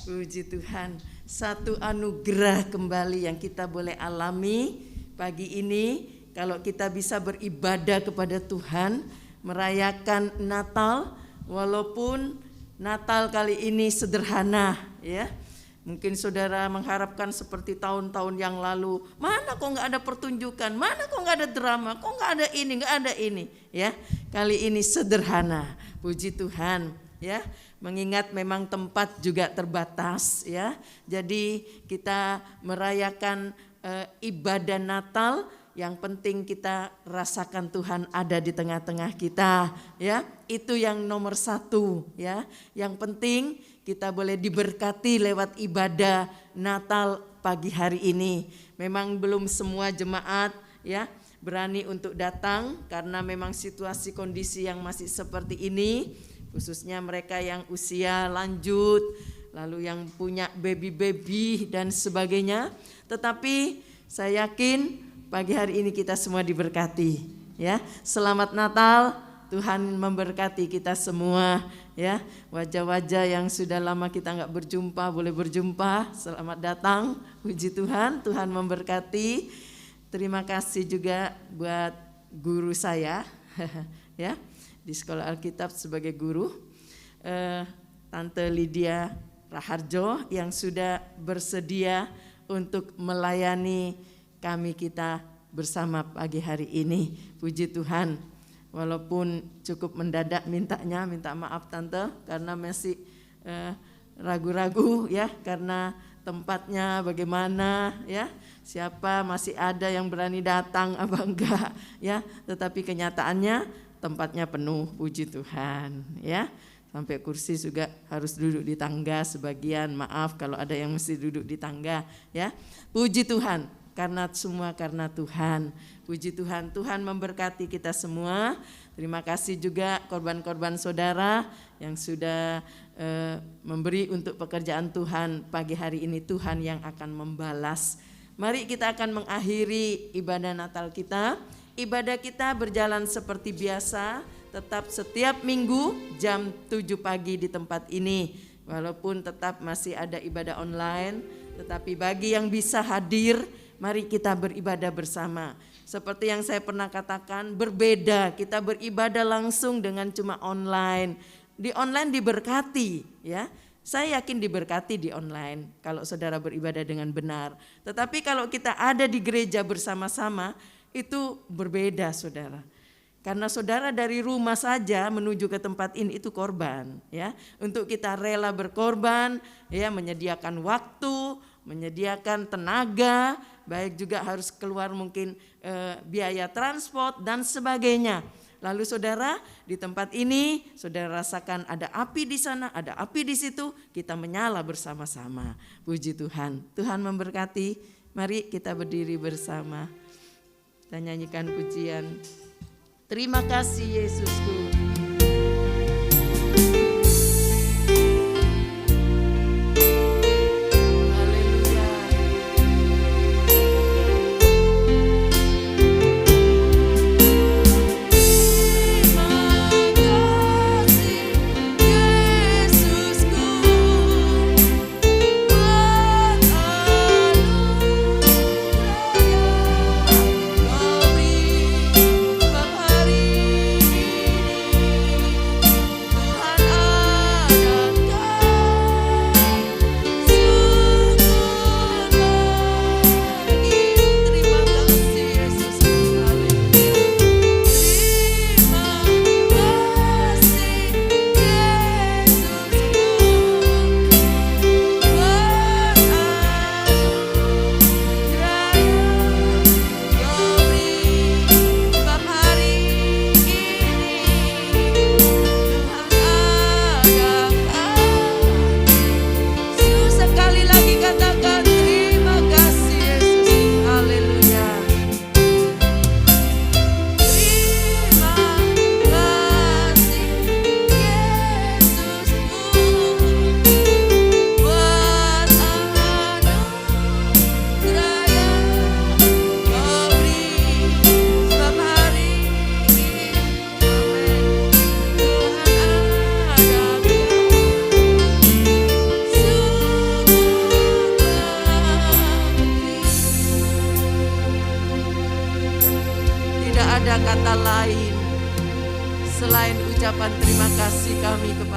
Puji Tuhan. Satu anugerah kembali yang kita boleh alami pagi ini, kalau kita bisa beribadah kepada Tuhan, merayakan Natal, walaupun Natal kali ini sederhana ya. Mungkin saudara mengharapkan seperti tahun-tahun yang lalu, mana kok nggak ada pertunjukan, mana kok nggak ada drama, kok nggak ada ini ya. Kali ini sederhana, puji Tuhan ya. Mengingat memang tempat juga terbatas ya. Jadi kita merayakan ibadah Natal, yang penting kita rasakan Tuhan ada di tengah-tengah kita ya. Itu yang nomor satu ya. Yang penting kita boleh diberkati lewat ibadah Natal pagi hari ini. Memang belum semua jemaat ya berani untuk datang karena memang situasi kondisi yang masih seperti ini, khususnya mereka yang usia lanjut, lalu yang punya baby-baby dan sebagainya. Tetapi saya yakin pagi hari ini kita semua diberkati ya. Selamat Natal, Tuhan memberkati kita semua ya. Wajah-wajah yang sudah lama kita nggak berjumpa boleh berjumpa. Selamat datang, puji Tuhan, Tuhan memberkati. Terima kasih juga buat guru saya ya di Sekolah Alkitab sebagai guru, Tante Lydia Raharjo yang sudah bersedia untuk melayani kami kita bersama pagi hari ini. Puji Tuhan, walaupun cukup mendadak minta maaf Tante karena masih ragu-ragu ya, karena tempatnya bagaimana ya, siapa masih ada yang berani datang apa enggak ya, tetapi kenyataannya tempatnya penuh, puji Tuhan ya. Sampai kursi juga harus duduk di tangga sebagian, maaf kalau ada yang mesti duduk di tangga ya. Puji Tuhan, karena semua karena Tuhan. Puji Tuhan, Tuhan memberkati kita semua. Terima kasih juga korban-korban saudara yang sudah memberi untuk pekerjaan Tuhan pagi hari ini. Tuhan yang akan membalas. Mari kita akan mengakhiri ibadah Natal kita. Ibadah kita berjalan seperti biasa, tetap setiap minggu jam 7 pagi di tempat ini. Walaupun tetap masih ada ibadah online, tetapi bagi yang bisa hadir, mari kita beribadah bersama. Seperti yang saya pernah katakan, berbeda kita beribadah langsung dengan cuma online. Di online diberkati ya. Saya yakin diberkati di online kalau saudara beribadah dengan benar. Tetapi kalau kita ada di gereja bersama-sama, itu berbeda saudara. Karena saudara dari rumah saja menuju ke tempat ini itu korban ya. Untuk kita rela berkorban ya, menyediakan waktu, menyediakan tenaga, baik juga harus keluar mungkin biaya transport dan sebagainya. Lalu saudara di tempat ini saudara rasakan ada api di sana, ada api di situ, kita menyala bersama-sama. Puji Tuhan, Tuhan memberkati. Mari kita berdiri bersama. Kita nyanyikan pujian. Terima kasih Yesusku.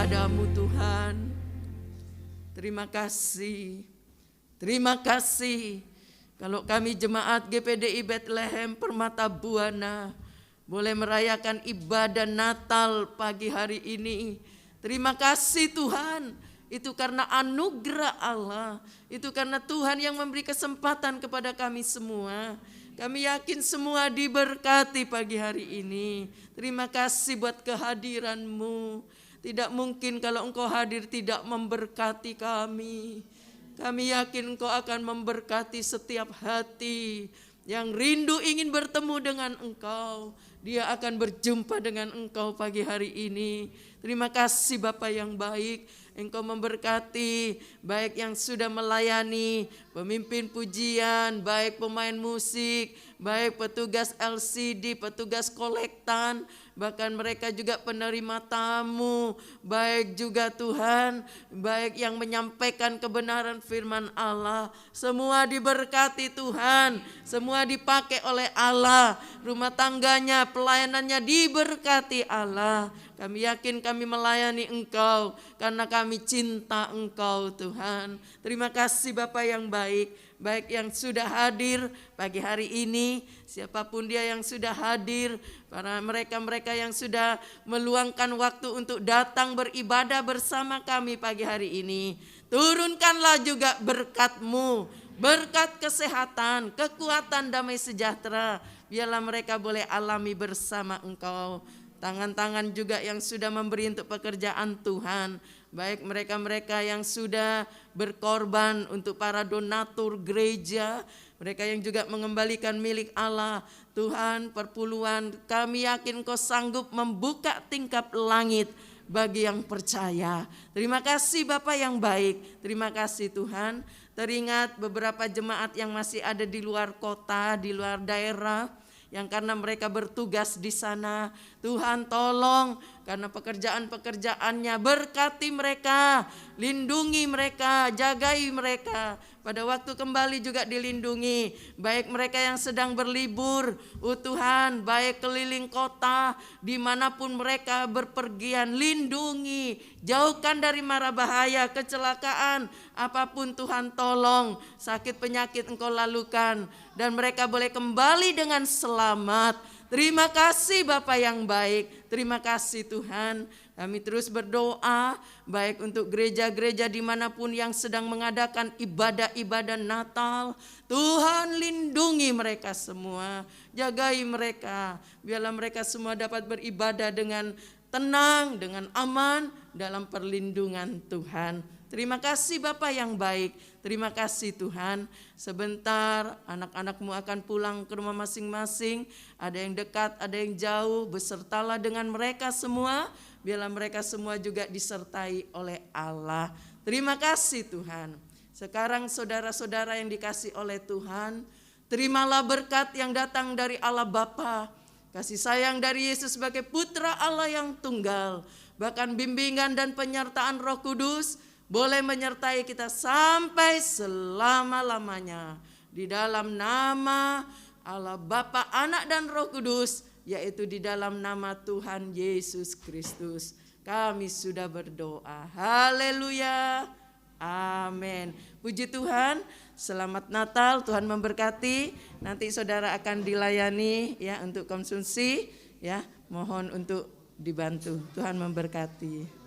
kepadamu Tuhan. Terima kasih. Terima kasih. Kalau kami jemaat GPDI Bethlehem Permata Buana boleh merayakan ibadah Natal pagi hari ini. Terima kasih Tuhan. Itu karena anugerah Allah. Itu karena Tuhan yang memberi kesempatan kepada kami semua. Kami yakin semua diberkati pagi hari ini. Terima kasih buat kehadiran-Mu. Tidak mungkin kalau Engkau hadir tidak memberkati kami. Kami yakin Engkau akan memberkati setiap hati yang rindu ingin bertemu dengan Engkau. Dia akan berjumpa dengan Engkau pagi hari ini. Terima kasih Bapa yang baik. Engkau memberkati baik yang sudah melayani, pemimpin pujian, baik pemain musik, baik petugas LCD, petugas kolektan, bahkan mereka juga penerima tamu, baik juga Tuhan, baik yang menyampaikan kebenaran firman Allah. Semua diberkati Tuhan, semua dipakai oleh Allah, rumah tangganya, pelayanannya diberkati Allah. Kami yakin kami melayani Engkau karena kami cinta Engkau Tuhan. Terima kasih Bapa yang baik, baik yang sudah hadir pagi hari ini, siapapun dia yang sudah hadir, para mereka-mereka yang sudah meluangkan waktu untuk datang beribadah bersama kami pagi hari ini. Turunkanlah juga berkat-Mu, berkat kesehatan, kekuatan, damai sejahtera. Biarlah mereka boleh alami bersama Engkau. Tangan-tangan juga yang sudah memberi untuk pekerjaan Tuhan, baik mereka-mereka yang sudah berkorban untuk para donatur gereja, mereka yang juga mengembalikan milik Allah. Tuhan, perpuluhan, kami yakin Kau sanggup membuka tingkap langit bagi yang percaya. Terima kasih Bapa yang baik, terima kasih Tuhan. Teringat beberapa jemaat yang masih ada di luar kota, di luar daerah, yang karena mereka bertugas di sana. Tuhan tolong karena pekerjaan-pekerjaannya, berkati mereka, lindungi mereka, jagai mereka. Pada waktu kembali juga dilindungi, baik mereka yang sedang berlibur, Tuhan, baik keliling kota, dimanapun mereka berpergian, lindungi, jauhkan dari mara bahaya, kecelakaan, apapun Tuhan tolong, sakit penyakit Engkau lalukan, dan mereka boleh kembali dengan selamat. Terima kasih Bapa yang baik, terima kasih Tuhan. Kami terus berdoa baik untuk gereja-gereja dimanapun yang sedang mengadakan ibadah-ibadah Natal. Tuhan lindungi mereka semua, jagai mereka. Biarlah mereka semua dapat beribadah dengan tenang, dengan aman dalam perlindungan Tuhan. Terima kasih Bapa yang baik, terima kasih Tuhan. Sebentar anak-anak-Mu akan pulang ke rumah masing-masing. Ada yang dekat, ada yang jauh, besertalah dengan mereka semua. Biarlah mereka semua juga disertai oleh Allah. Terima kasih Tuhan. Sekarang saudara-saudara yang dikasih oleh Tuhan, terimalah berkat yang datang dari Allah Bapa, kasih sayang dari Yesus sebagai putra Allah yang tunggal, bahkan bimbingan dan penyertaan Roh Kudus boleh menyertai kita sampai selama-lamanya. Di dalam nama Allah Bapa, Anak dan Roh Kudus, yaitu di dalam nama Tuhan Yesus Kristus, kami sudah berdoa. Haleluya. Amin. Puji Tuhan. Selamat Natal, Tuhan memberkati. Nanti saudara akan dilayani ya untuk konsumsi ya. Mohon untuk dibantu. Tuhan memberkati.